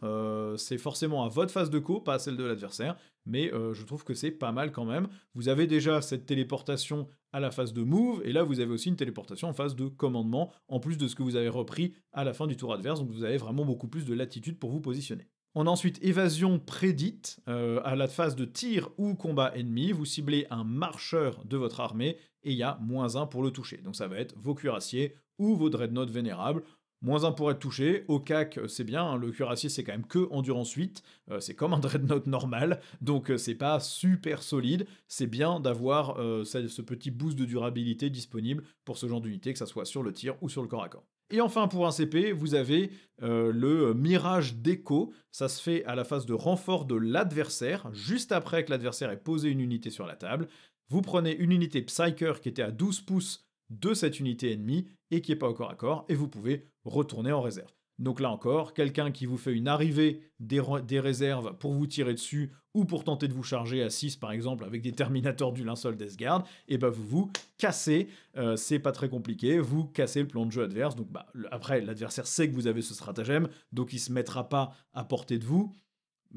c'est forcément à votre phase de co, pas à celle de l'adversaire, mais je trouve que c'est pas mal quand même. Vous avez déjà cette téléportation à la phase de move, et là vous avez aussi une téléportation en phase de commandement, en plus de ce que vous avez repris à la fin du tour adverse, donc vous avez vraiment beaucoup plus de latitude pour vous positionner. On a ensuite évasion prédite, à la phase de tir ou combat ennemi, vous ciblez un marcheur de votre armée, et il y a -1 pour le toucher. Donc ça va être vos cuirassiers ou vos dreadnoughts vénérables. -1 pour être touché, au CAC c'est bien, hein, le cuirassier c'est quand même que endurance 8, c'est comme un dreadnought normal, donc c'est pas super solide, c'est bien d'avoir ce petit boost de durabilité disponible pour ce genre d'unité, que ça soit sur le tir ou sur le corps à corps. Et enfin pour un CP, vous avez le mirage d'écho, ça se fait à la phase de renfort de l'adversaire, juste après que l'adversaire ait posé une unité sur la table. Vous prenez une unité Psyker qui était à 12 pouces de cette unité ennemie et qui n'est pas au corps à corps, et vous pouvez retourner en réserve. Donc là encore, quelqu'un qui vous fait une arrivée des réserves pour vous tirer dessus ou pour tenter de vous charger à 6 par exemple avec des Terminators du linceul Deathguard, et bah vous cassez, c'est pas très compliqué, vous cassez le plan de jeu adverse, donc après l'adversaire sait que vous avez ce stratagème, donc il se mettra pas à portée de vous,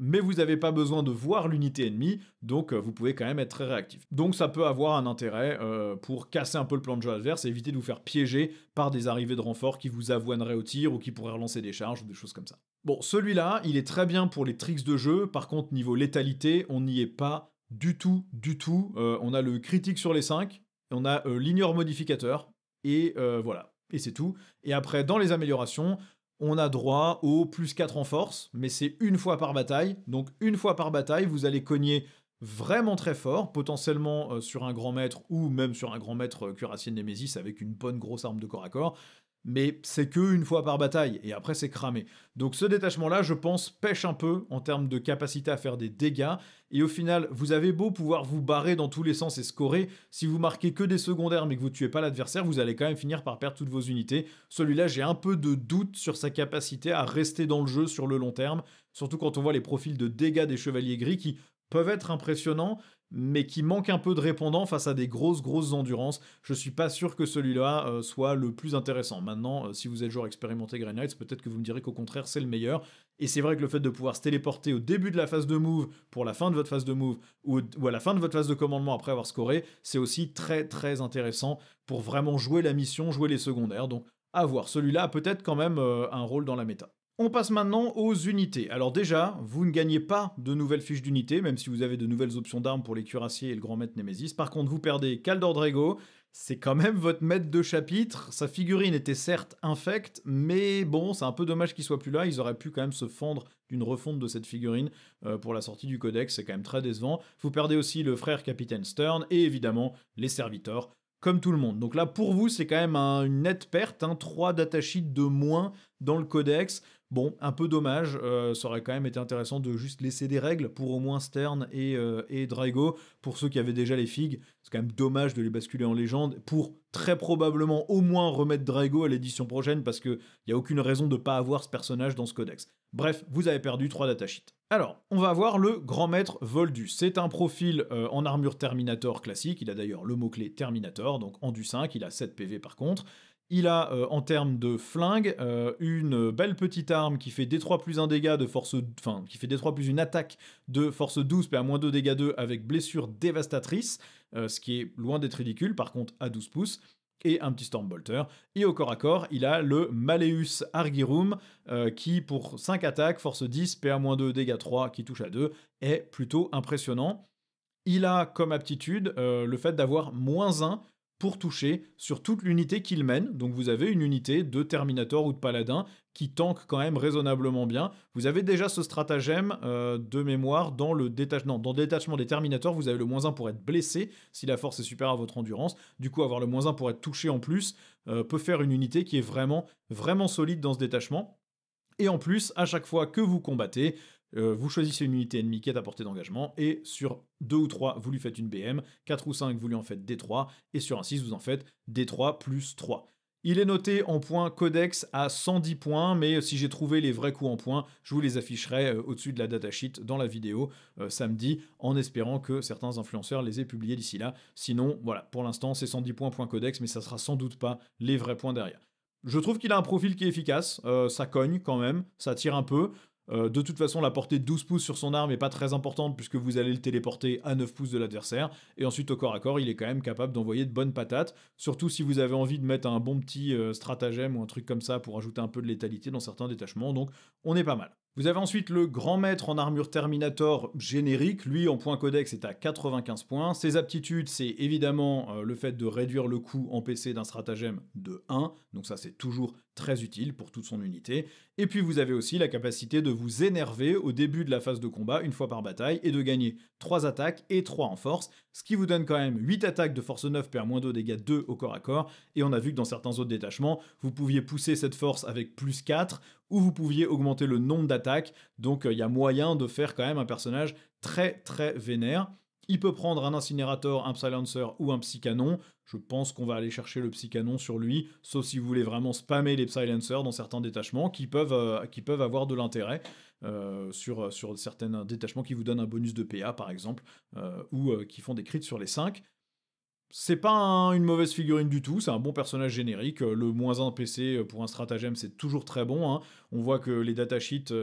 mais vous n'avez pas besoin de voir l'unité ennemie, donc vous pouvez quand même être très réactif. Donc ça peut avoir un intérêt pour casser un peu le plan de jeu adverse et éviter de vous faire piéger par des arrivées de renforts qui vous avoineraient au tir ou qui pourraient relancer des charges ou des choses comme ça. Bon, celui-là, il est très bien pour les tricks de jeu, par contre niveau létalité, on n'y est pas du tout, du tout. On a le critique sur les 5, on a l'ignore modificateur, et voilà, et c'est tout. Et après, dans les améliorations, on a droit au +4 en force, mais c'est une fois par bataille. Donc une fois par bataille, vous allez cogner vraiment très fort, potentiellement sur un grand maître ou même sur un grand maître cuirassier de Némésis avec une bonne grosse arme de corps à corps. Mais c'est que une fois par bataille, et après c'est cramé. Donc ce détachement-là, je pense, pêche un peu en termes de capacité à faire des dégâts, et au final, vous avez beau pouvoir vous barrer dans tous les sens et scorer, si vous marquez que des secondaires mais que vous tuez pas l'adversaire, vous allez quand même finir par perdre toutes vos unités. Celui-là, j'ai un peu de doute sur sa capacité à rester dans le jeu sur le long terme, surtout quand on voit les profils de dégâts des chevaliers gris qui peuvent être impressionnants, mais qui manquent un peu de répondants face à des grosses endurances. Je suis pas sûr que celui-là soit le plus intéressant. Maintenant, si vous êtes joueur expérimenté Grey Knights, peut-être que vous me direz qu'au contraire c'est le meilleur. Et c'est vrai que le fait de pouvoir se téléporter au début de la phase de move pour la fin de votre phase de move, ou à la fin de votre phase de commandement après avoir scoré, c'est aussi très intéressant pour vraiment jouer la mission, jouer les secondaires. Donc à voir, celui-là a peut-être quand même un rôle dans la méta. On passe maintenant aux unités. Alors déjà, vous ne gagnez pas de nouvelles fiches d'unités, même si vous avez de nouvelles options d'armes pour les cuirassiers et le grand maître Némésis. Par contre, vous perdez Kaldor Drago, c'est quand même votre maître de chapitre. Sa figurine était certes infecte, mais bon, c'est un peu dommage qu'il soit plus là. Ils auraient pu quand même se fendre d'une refonte de cette figurine pour la sortie du codex, c'est quand même très décevant. Vous perdez aussi le frère Capitaine Stern, et évidemment les serviteurs, comme tout le monde. Donc là, pour vous, c'est quand même une nette perte, 3 datasheets de moins dans le codex. Bon, un peu dommage, ça aurait quand même été intéressant de juste laisser des règles pour au moins Stern et Drago, pour ceux qui avaient déjà les figues. C'est quand même dommage de les basculer en légende, pour très probablement au moins remettre Drago à l'édition prochaine, parce qu'il n'y a aucune raison de ne pas avoir ce personnage dans ce codex. Bref, vous avez perdu 3 datasheets. Alors, on va voir le grand maître Voldus. C'est un profil en armure Terminator classique, il a d'ailleurs le mot-clé Terminator, donc en du 5, il a 7 PV par contre. Il a, en termes de flingue, une belle petite arme qui fait D3 plus 1 dégât de force... Enfin, qui fait D3 plus une attaque de force 12, PA moins 2 dégâts 2, avec blessure dévastatrice, ce qui est loin d'être ridicule, par contre, à 12 pouces, et un petit Stormbolter. Et au corps à corps, il a le Malleus Argyrum, qui, pour 5 attaques, force 10, PA moins 2, dégâts 3, qui touche à 2, est plutôt impressionnant. Il a comme aptitude le fait d'avoir -1 pour toucher sur toute l'unité qu'il mène. Donc vous avez une unité de Terminator ou de Paladin qui tank quand même raisonnablement bien. Vous avez déjà ce stratagème de mémoire dans le détachement. Dans le détachement des Terminators, vous avez le -1 pour être blessé si la force est supérieure à votre endurance. Du coup, avoir le -1 pour être touché en plus peut faire une unité qui est vraiment solide dans ce détachement. Et en plus, à chaque fois que vous combattez, vous choisissez une unité ennemie qui est à portée d'engagement, et sur 2 ou 3, vous lui faites une BM, 4 ou 5, vous lui en faites D3, et sur un 6, vous en faites D3 plus 3. Il est noté en points codex à 110 points, mais si j'ai trouvé les vrais coups en points, je vous les afficherai au-dessus de la datasheet dans la vidéo samedi, en espérant que certains influenceurs les aient publiés d'ici là. Sinon, voilà, pour l'instant, c'est 110 points point codex, mais ça sera sans doute pas les vrais points derrière. Je trouve qu'il a un profil qui est efficace, ça cogne quand même, ça tire un peu. De toute façon, la portée de 12 pouces sur son arme est pas très importante puisque vous allez le téléporter à 9 pouces de l'adversaire. Et ensuite, au corps à corps, il est quand même capable d'envoyer de bonnes patates. Surtout si vous avez envie de mettre un bon petit stratagème ou un truc comme ça pour ajouter un peu de létalité dans certains détachements. Donc, on est pas mal. Vous avez ensuite le grand maître en armure Terminator générique, lui en point codex est à 95 points. Ses aptitudes, c'est évidemment le fait de réduire le coût en PC d'un stratagème de 1, donc ça c'est toujours très utile pour toute son unité. Et puis vous avez aussi la capacité de vous énerver au début de la phase de combat, une fois par bataille, et de gagner 3 attaques et 3 en force, ce qui vous donne quand même 8 attaques de force 9 perd-2 dégâts 2 au corps à corps, et on a vu que dans certains autres détachements, vous pouviez pousser cette force avec plus 4, ou vous pouviez augmenter le nombre d'attaques, donc il y a moyen de faire quand même un personnage très très vénère. Il peut prendre un incinérateur, un psylancer ou un psycanon. Je pense qu'on va aller chercher le psycanon sur lui, sauf si vous voulez vraiment spammer les psylancers dans certains détachements qui peuvent avoir de l'intérêt sur certains détachements qui vous donnent un bonus de PA par exemple, ou qui font des crits sur les 5. C'est pas une mauvaise figurine du tout, c'est un bon personnage générique. Le -1 PC pour un stratagème, c'est toujours très bon. Hein. On voit que les datasheets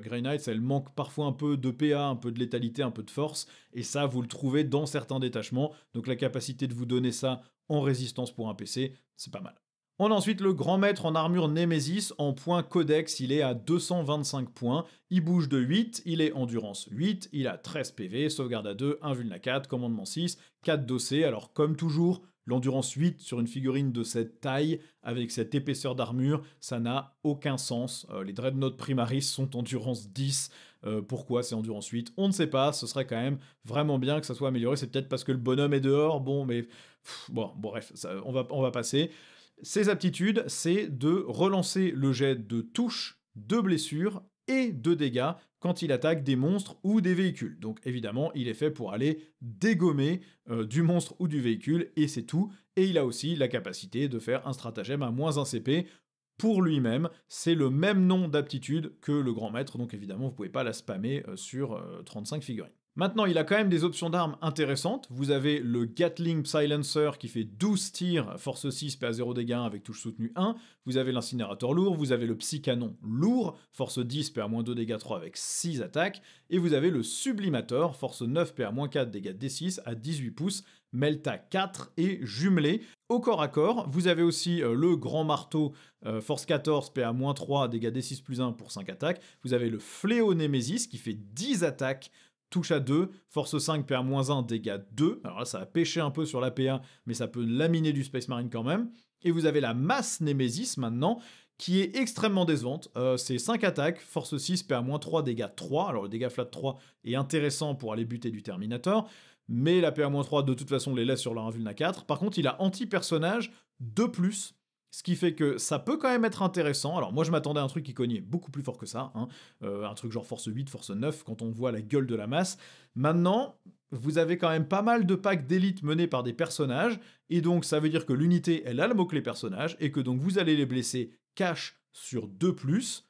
Grey Knights, elles manquent parfois un peu de PA, un peu de létalité, un peu de force, et ça, vous le trouvez dans certains détachements. Donc la capacité de vous donner ça en résistance pour un PC, c'est pas mal. On a ensuite le grand maître en armure Nemesis, en point codex, il est à 225 points, il bouge de 8, il est endurance 8, il a 13 PV, sauvegarde à 2, invuln à 4, commandement 6, 4 dossés, alors comme toujours, l'endurance 8 sur une figurine de cette taille, avec cette épaisseur d'armure, ça n'a aucun sens. Les Dreadnought Primaris sont endurance 10, pourquoi c'est endurance 8 on ne sait pas, ce serait quand même vraiment bien que ça soit amélioré, c'est peut-être parce que le bonhomme est dehors, bon mais... bon bref, ça, on va passer. Ses aptitudes, c'est de relancer le jet de touche, de blessure et de dégâts quand il attaque des monstres ou des véhicules. Donc évidemment, il est fait pour aller dégommer du monstre ou du véhicule, et c'est tout. Et il a aussi la capacité de faire un stratagème à -1 CP pour lui-même. C'est le même nom d'aptitude que le grand maître, donc évidemment, vous pouvez pas la spammer sur 35 figurines. Maintenant, il a quand même des options d'armes intéressantes. Vous avez le Gatling Psylancer qui fait 12 tirs, force 6, PA 0 dégâts avec touche soutenue 1. Vous avez l'incinérateur lourd, vous avez le Psycanon lourd, force 10, PA-2 dégâts 3 avec 6 attaques. Et vous avez le Sublimator, force 9, PA-4 dégâts D6 à 18 pouces, Melta 4 et jumelé. Au corps à corps, vous avez aussi le grand marteau, force 14, PA-3, dégâts D6 plus 1 pour 5 attaques. Vous avez le Fléau Nemesis qui fait 10 attaques, touche à 2, force 5, PA-1, dégâts 2. Alors là, ça va pêcher un peu sur la PA, mais ça peut laminer du Space Marine quand même. Et vous avez la masse Nemesis maintenant, qui est extrêmement décevante. C'est 5 attaques, force 6, PA-3, dégâts 3. Alors le dégât flat 3 est intéressant pour aller buter du Terminator, mais la PA-3 de toute façon les laisse sur leur invuln à 4. Par contre, il a anti-personnage de plus. Ce qui fait que ça peut quand même être intéressant. Alors moi je m'attendais à un truc qui cognait beaucoup plus fort que ça, hein. Un truc genre force 8, force 9, quand on voit la gueule de la masse. Maintenant, vous avez quand même pas mal de packs d'élite menés par des personnages, et donc ça veut dire que l'unité, elle a le mot-clé personnage, et que donc vous allez les blesser cash sur 2+.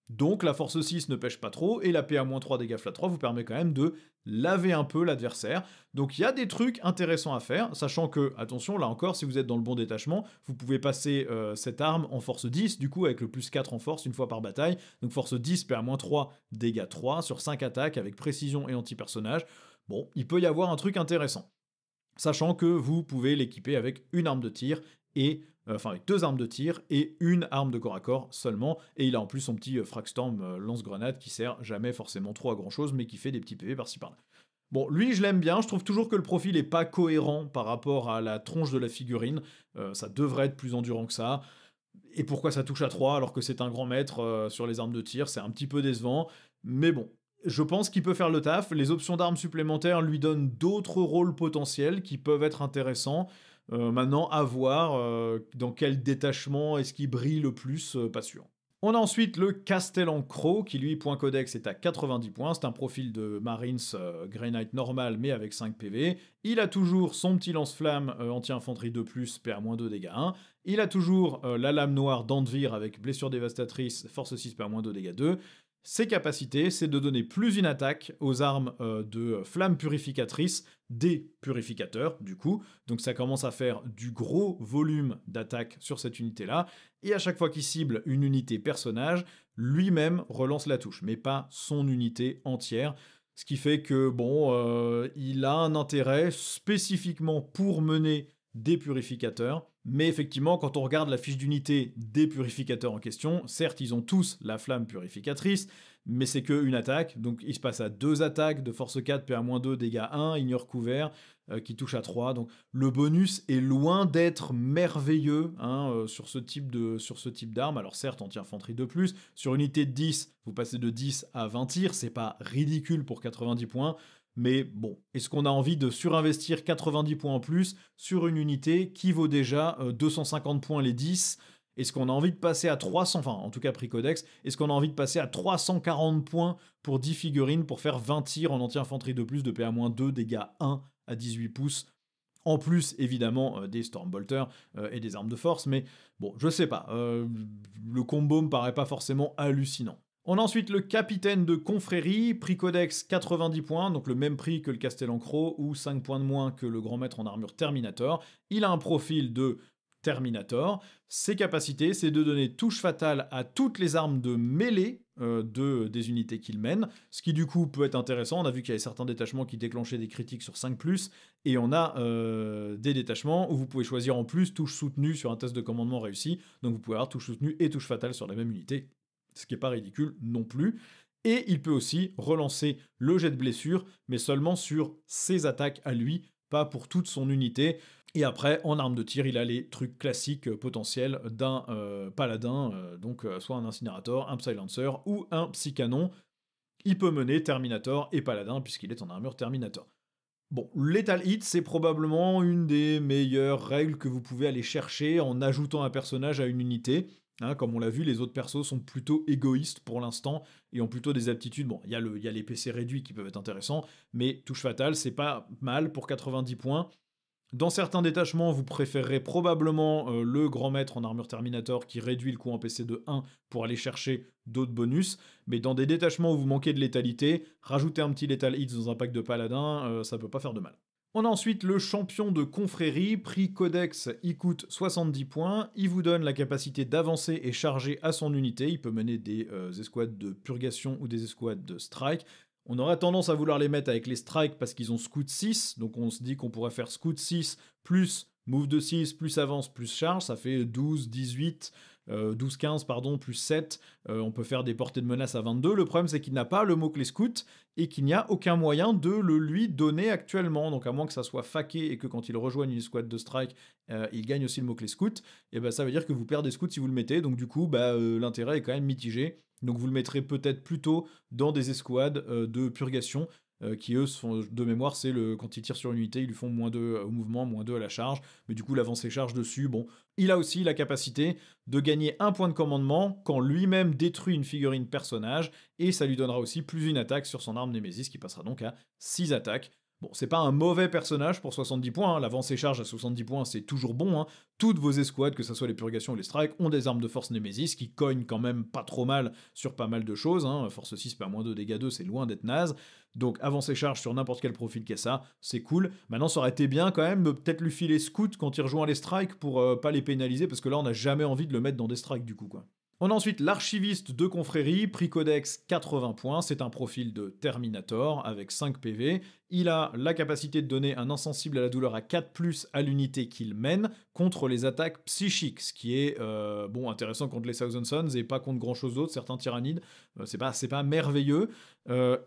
Donc la force 6 ne pêche pas trop, et la PA-3 dégâts flat 3 vous permet quand même de laver un peu l'adversaire. Donc il y a des trucs intéressants à faire, sachant que, attention, là encore, si vous êtes dans le bon détachement, vous pouvez passer cette arme en force 10, du coup avec le plus 4 en force une fois par bataille. Donc force 10, PA-3, dégâts 3 sur 5 attaques avec précision et anti-personnage. Bon, il peut y avoir un truc intéressant. Sachant que vous pouvez l'équiper avec une arme de tir et avec 2 armes de tir et une arme de corps à corps seulement, et il a en plus son petit Fragstorm lance-grenade qui sert jamais forcément trop à grand chose, mais qui fait des petits PV par-ci par-là. Bon, lui je l'aime bien, je trouve toujours que le profil est pas cohérent par rapport à la tronche de la figurine, ça devrait être plus endurant que ça, et pourquoi ça touche à 3 alors que c'est un grand maître sur les armes de tir, c'est un petit peu décevant, mais bon. Je pense qu'il peut faire le taf, les options d'armes supplémentaires lui donnent d'autres rôles potentiels qui peuvent être intéressants. Maintenant, à voir dans quel détachement est-ce qu'il brille le plus, pas sûr. On a ensuite le Castellancro, qui lui, point codex, est à 90 points. C'est un profil de Marines Grey Knight normal, mais avec 5 PV. Il a toujours son petit lance-flamme anti-infanterie 2+, PA-2, dégâts 1. Il a toujours la lame noire d'Andvir avec blessure dévastatrice, force 6, PA-2, dégâts 2. Ses capacités, c'est de donner plus une attaque aux armes de flamme purificatrice des purificateurs, du coup. Donc ça commence à faire du gros volume d'attaque sur cette unité-là. Et à chaque fois qu'il cible une unité personnage, lui-même relance la touche, mais pas son unité entière. Ce qui fait que, bon, il a un intérêt spécifiquement pour mener des purificateurs. Mais effectivement, quand on regarde la fiche d'unité des purificateurs en question, certes, ils ont tous la flamme purificatrice, mais c'est qu'une attaque, donc il se passe à 2 attaques de force 4, PA-2, dégâts 1, ignore couvert, qui touche à 3. Donc le bonus est loin d'être merveilleux hein, sur ce type d'arme. Alors certes, anti-infanterie de plus, sur une unité de 10, vous passez de 10 à 20 tirs, c'est pas ridicule pour 90 points, mais bon, est-ce qu'on a envie de surinvestir 90 points en plus sur une unité qui vaut déjà 250 points les 10 ? Est-ce qu'on a envie de passer à 300, enfin en tout cas prix codex, est-ce qu'on a envie de passer à 340 points pour 10 figurines pour faire 20 tirs en anti-infanterie de plus de PA-2, dégâts 1 à 18 pouces, en plus évidemment des Stormbolters et des armes de force, mais bon, je sais pas, le combo me paraît pas forcément hallucinant. On a ensuite le capitaine de confrérie, prix codex 90 points, donc le même prix que le Castellancro, ou 5 points de moins que le grand maître en armure Terminator. Il a un profil de Terminator. Ses capacités, c'est de donner touche fatale à toutes les armes de mêlée des unités qu'il mène, ce qui du coup peut être intéressant. On a vu qu'il y avait certains détachements qui déclenchaient des critiques sur 5+, et on a des détachements où vous pouvez choisir en plus touche soutenue sur un test de commandement réussi, donc vous pouvez avoir touche soutenue et touche fatale sur la même unité, ce qui n'est pas ridicule non plus. Et il peut aussi relancer le jet de blessure, mais seulement sur ses attaques à lui, pas pour toute son unité. Et après, en arme de tir, il a les trucs classiques potentiels d'un paladin, donc soit un incinérateur, un psylancer ou un psycanon. Il peut mener Terminator et paladin puisqu'il est en armure Terminator. Bon, Lethal Hit, c'est probablement une des meilleures règles que vous pouvez aller chercher en ajoutant un personnage à une unité. Hein, comme on l'a vu, les autres persos sont plutôt égoïstes pour l'instant et ont plutôt des aptitudes. Bon, il y a les PC réduits qui peuvent être intéressants, mais touche fatale, c'est pas mal pour 90 points. Dans certains détachements, vous préférerez probablement le grand maître en armure Terminator qui réduit le coût en PC de 1 pour aller chercher d'autres bonus. Mais dans des détachements où vous manquez de létalité, rajouter un petit Lethal Hits dans un pack de paladin, ça peut pas faire de mal. On a ensuite le champion de confrérie, prix codex, il coûte 70 points, il vous donne la capacité d'avancer et charger à son unité, il peut mener des escouades de purgation ou des escouades de strike. On aurait tendance à vouloir les mettre avec les strikes parce qu'ils ont scout 6, donc on se dit qu'on pourrait faire scout 6 plus move de 6 plus avance plus charge, ça fait 12, 18, 12, 15 pardon, plus 7, on peut faire des portées de menace à 22. Le problème c'est qu'il n'a pas le mot-clé scout et qu'il n'y a aucun moyen de le lui donner actuellement, donc à moins que ça soit faqué et que quand il rejoigne une squad de strike, il gagne aussi le mot-clé scout, et ben ça veut dire que vous perdez scout si vous le mettez, donc du coup l'intérêt est quand même mitigé. Donc vous le mettrez peut-être plutôt dans des escouades de purgation, qui eux, de mémoire, c'est quand ils tirent sur une unité, ils lui font -2 au mouvement, -2 à la charge, mais du coup l'avancée charge dessus, bon. Il a aussi la capacité de gagner un point de commandement quand lui-même détruit une figurine personnage, et ça lui donnera aussi plus une attaque sur son arme Némésis, qui passera donc à 6 attaques. Bon, c'est pas un mauvais personnage pour 70 points, hein. L'avancée charge à 70 points, c'est toujours bon, hein. Toutes vos escouades, que ce soit les purgations ou les strikes, ont des armes de force Némésis qui cognent quand même pas trop mal sur pas mal de choses, hein. Force 6, PA-2, dégâts 2, c'est loin d'être naze. Donc avancée charge sur n'importe quel profil qui a ça, c'est cool. Maintenant, ça aurait été bien quand même de peut-être lui filer scout quand il rejoint les strikes pour pas les pénaliser, parce que là, on n'a jamais envie de le mettre dans des strikes du coup, quoi. On a ensuite l'archiviste de confrérie, prix codex 80 points, c'est un profil de Terminator avec 5 PV. Il a la capacité de donner un insensible à la douleur à 4+, à l'unité qu'il mène contre les attaques psychiques, ce qui est intéressant contre les Thousand Sons et pas contre grand chose d'autre, certains tyrannides, c'est pas merveilleux.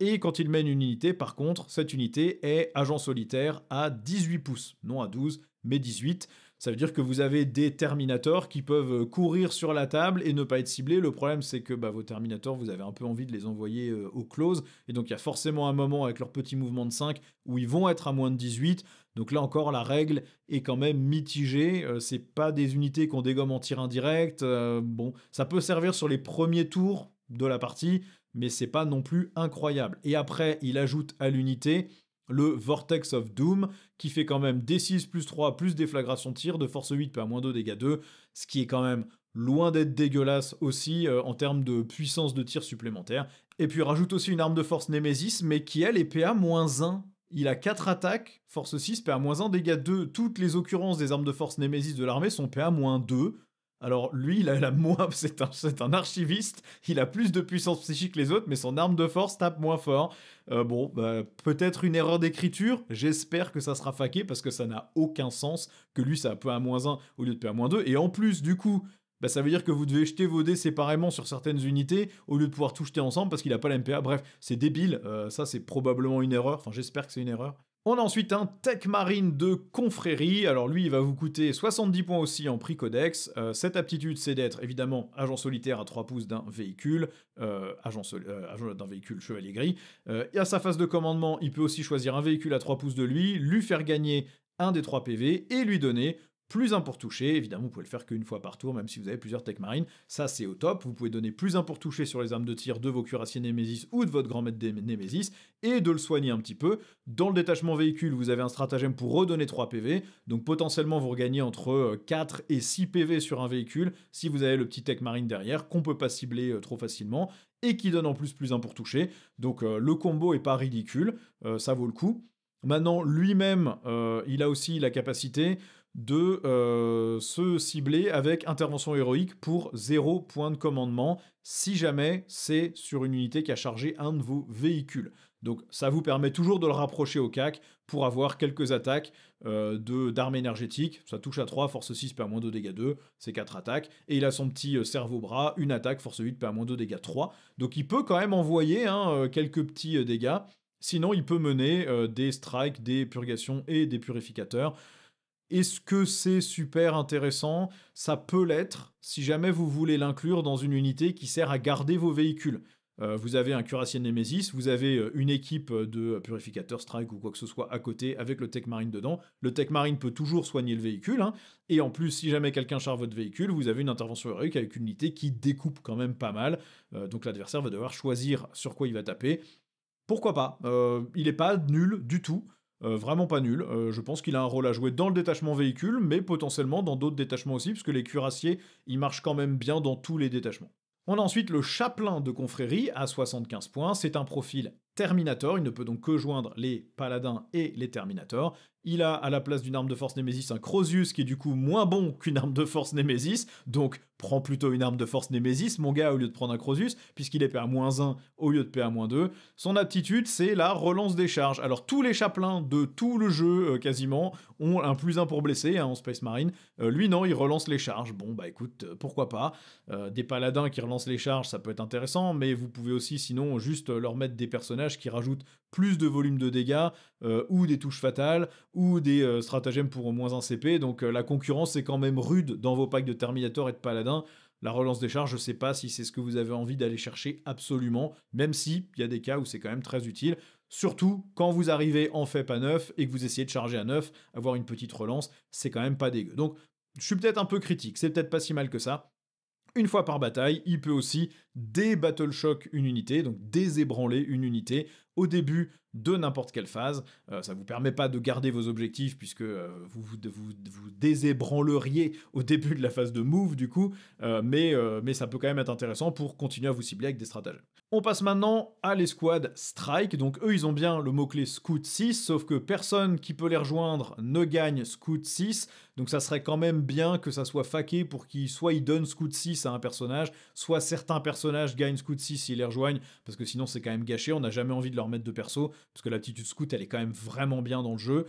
Et quand il mène une unité, par contre, cette unité est agent solitaire à 18 pouces, non à 12, mais 18. Ça veut dire que vous avez des Terminators qui peuvent courir sur la table et ne pas être ciblés. Le problème, c'est que vos Terminators, vous avez un peu envie de les envoyer au close. Et donc, il y a forcément un moment avec leur petit mouvement de 5 où ils vont être à moins de 18. Donc là encore, la règle est quand même mitigée. C'est pas des unités qu'on dégomme en tir indirect. Bon, ça peut servir sur les premiers tours de la partie, mais c'est pas non plus incroyable. Et après, il ajoute à l'unité le Vortex of Doom, qui fait quand même D6 plus 3 plus déflagration de tir, de force 8, PA-2, dégâts 2, ce qui est quand même loin d'être dégueulasse aussi en termes de puissance de tir supplémentaire. Et puis il rajoute aussi une arme de force Nemesis, mais qui elle est PA-1. Il a 4 attaques, force 6, PA-1, dégâts 2. Toutes les occurrences des armes de force Nemesis de l'armée sont PA-2. Alors lui, il a la moins, c'est un archiviste, il a plus de puissance psychique que les autres, mais son arme de force tape moins fort. Peut-être une erreur d'écriture, j'espère que ça sera faqué, parce que ça n'a aucun sens que lui, ça a PA-1 au lieu de PA-2, et en plus, du coup, ça veut dire que vous devez jeter vos dés séparément sur certaines unités, au lieu de pouvoir tout jeter ensemble, parce qu'il n'a pas la MPA, bref, c'est débile, ça c'est probablement une erreur, enfin j'espère que c'est une erreur. On a ensuite un Tech Marine de confrérie. Alors lui, il va vous coûter 70 points aussi en prix codex. Cette aptitude, c'est d'être évidemment agent solitaire à 3 pouces d'un véhicule, agent d'un véhicule chevalier gris. Et à sa phase de commandement, il peut aussi choisir un véhicule à 3 pouces de lui faire gagner un des 3 PV et lui donner plus 1 pour toucher. Évidemment, vous pouvez le faire qu'une fois par tour, même si vous avez plusieurs Tech Marines. Ça, c'est au top. Vous pouvez donner plus 1 pour toucher sur les armes de tir de vos cuirassiers Némésis ou de votre grand maître Némésis, et de le soigner un petit peu. Dans le détachement véhicule, vous avez un stratagème pour redonner 3 PV. Donc potentiellement, vous regagnez entre 4 et 6 PV sur un véhicule, si vous avez le petit Tech Marine derrière, qu'on peut pas cibler trop facilement, et qui donne en plus 1 pour toucher. Donc le combo est pas ridicule, ça vaut le coup. Maintenant, lui-même, il a aussi la capacité de se cibler avec intervention héroïque pour 0 point de commandement, si jamais c'est sur une unité qui a chargé un de vos véhicules. Donc ça vous permet toujours de le rapprocher au CAC pour avoir quelques attaques d'armes énergétiques. Ça touche à 3, force 6, PA-2, dégâts 2, c'est 4 attaques. Et il a son petit cerveau-bras, une attaque, force 8, PA-2, dégâts 3. Donc il peut quand même envoyer quelques petits dégâts. Sinon, il peut mener des strikes, des purgations et des purificateurs. Est-ce que c'est super intéressant? Ça peut l'être, si jamais vous voulez l'inclure dans une unité qui sert à garder vos véhicules. Vous avez un cuirassier Némésis, vous avez une équipe de purificateurs, strike ou quoi que ce soit à côté avec le Tech Marine dedans. Le Tech Marine peut toujours soigner le véhicule, et en plus, si jamais quelqu'un charge votre véhicule, vous avez une intervention héroïque avec une unité qui découpe quand même pas mal. Donc l'adversaire va devoir choisir sur quoi il va taper. Pourquoi pas? Il n'est pas nul du tout. Vraiment pas nul. Je pense qu'il a un rôle à jouer dans le détachement véhicule, mais potentiellement dans d'autres détachements aussi, puisque les cuirassiers, ils marchent quand même bien dans tous les détachements. On a ensuite le chapelain de confrérie à 75 points. C'est un profil Terminator, il ne peut donc que joindre les paladins et les Terminators. Il a à la place d'une arme de force Némésis un Crozius qui est du coup moins bon qu'une arme de force Némésis, donc prends plutôt une arme de force Némésis, mon gars, au lieu de prendre un Crozius, puisqu'il est PA-1 au lieu de PA-2. Son aptitude, c'est la relance des charges. Alors tous les chapelains de tout le jeu, quasiment, ont un +1 pour blesser en Space Marine. Lui non, il relance les charges. Bon bah écoute, pourquoi pas. Des paladins qui relancent les charges, ça peut être intéressant, mais vous pouvez aussi sinon juste leur mettre des personnages qui rajoutent plus de volume de dégâts, ou des touches fatales, ou des stratagèmes pour au moins 1 CP, donc la concurrence est quand même rude dans vos packs de Terminator et de Paladin. La relance des charges, je sais pas si c'est ce que vous avez envie d'aller chercher absolument, même si il y a des cas où c'est quand même très utile, surtout quand vous arrivez en FEP à 9 et que vous essayez de charger à 9, avoir une petite relance, c'est quand même pas dégueu. Donc je suis peut-être un peu critique, c'est peut-être pas si mal que ça. Une fois par bataille, il peut aussi dé-battle shock une unité, donc désébranler une unité au début de n'importe quelle phase. Ça vous permet pas de garder vos objectifs puisque vous désébranleriez au début de la phase de move du coup, mais ça peut quand même être intéressant pour continuer à vous cibler avec des stratagèmes. On passe maintenant à l'escouade Strike, donc eux ils ont bien le mot-clé Scout 6, sauf que personne qui peut les rejoindre ne gagne Scout 6, donc ça serait quand même bien que ça soit faqué pour qu'ils soit ils donnent Scout 6 à un personnage, soit certains personnages gagnent Scout 6 s'ils les rejoignent, parce que sinon c'est quand même gâché, on n'a jamais envie de leur mettre de perso, parce que l'aptitude Scout elle est quand même vraiment bien dans le jeu.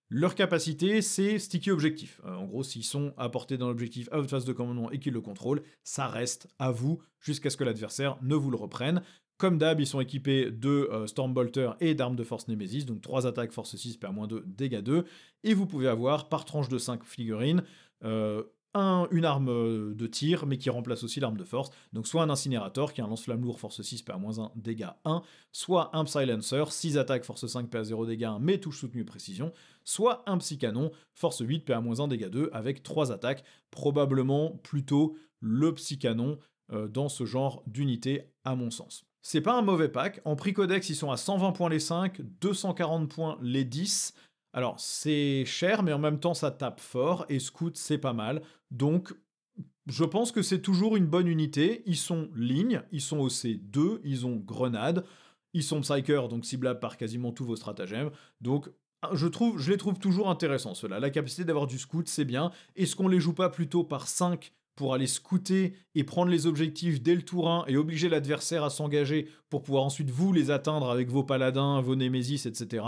Leur capacité, c'est sticky objectif. En gros, s'ils sont apportés dans l'objectif à votre phase de commandement et qu'ils le contrôlent, ça reste à vous jusqu'à ce que l'adversaire ne vous le reprenne. Comme d'hab, ils sont équipés de Stormbolter et d'armes de force Nemesis, donc 3 attaques, force 6, PA-2, dégâts 2. Et vous pouvez avoir, par tranche de 5 figurines, une arme de tir, mais qui remplace aussi l'arme de force. Donc soit un incinérateur qui a un lance-flamme lourd, force 6, PA-1, dégâts 1, soit un Silencer, 6 attaques, force 5, PA0, dégâts 1, mais touche soutenue précision, soit un Psycanon, force 8, PA-1, dégâts 2, avec 3 attaques, probablement plutôt le Psycanon dans ce genre d'unité, à mon sens. C'est pas un mauvais pack. En prix codex, ils sont à 120 points les 5, 240 points les 10. Alors, c'est cher, mais en même temps, ça tape fort, et Scout, c'est pas mal. Donc, je pense que c'est toujours une bonne unité. Ils sont ligne, ils sont au C2, ils ont grenade, ils sont psyker, donc ciblables par quasiment tous vos stratagèmes. Donc, je les trouve toujours intéressants, ceux-là. La capacité d'avoir du Scout, c'est bien. Est-ce qu'on les joue pas plutôt par 5 pour aller scouter et prendre les objectifs dès le tour 1 et obliger l'adversaire à s'engager pour pouvoir ensuite vous les atteindre avec vos paladins, vos némésis, etc.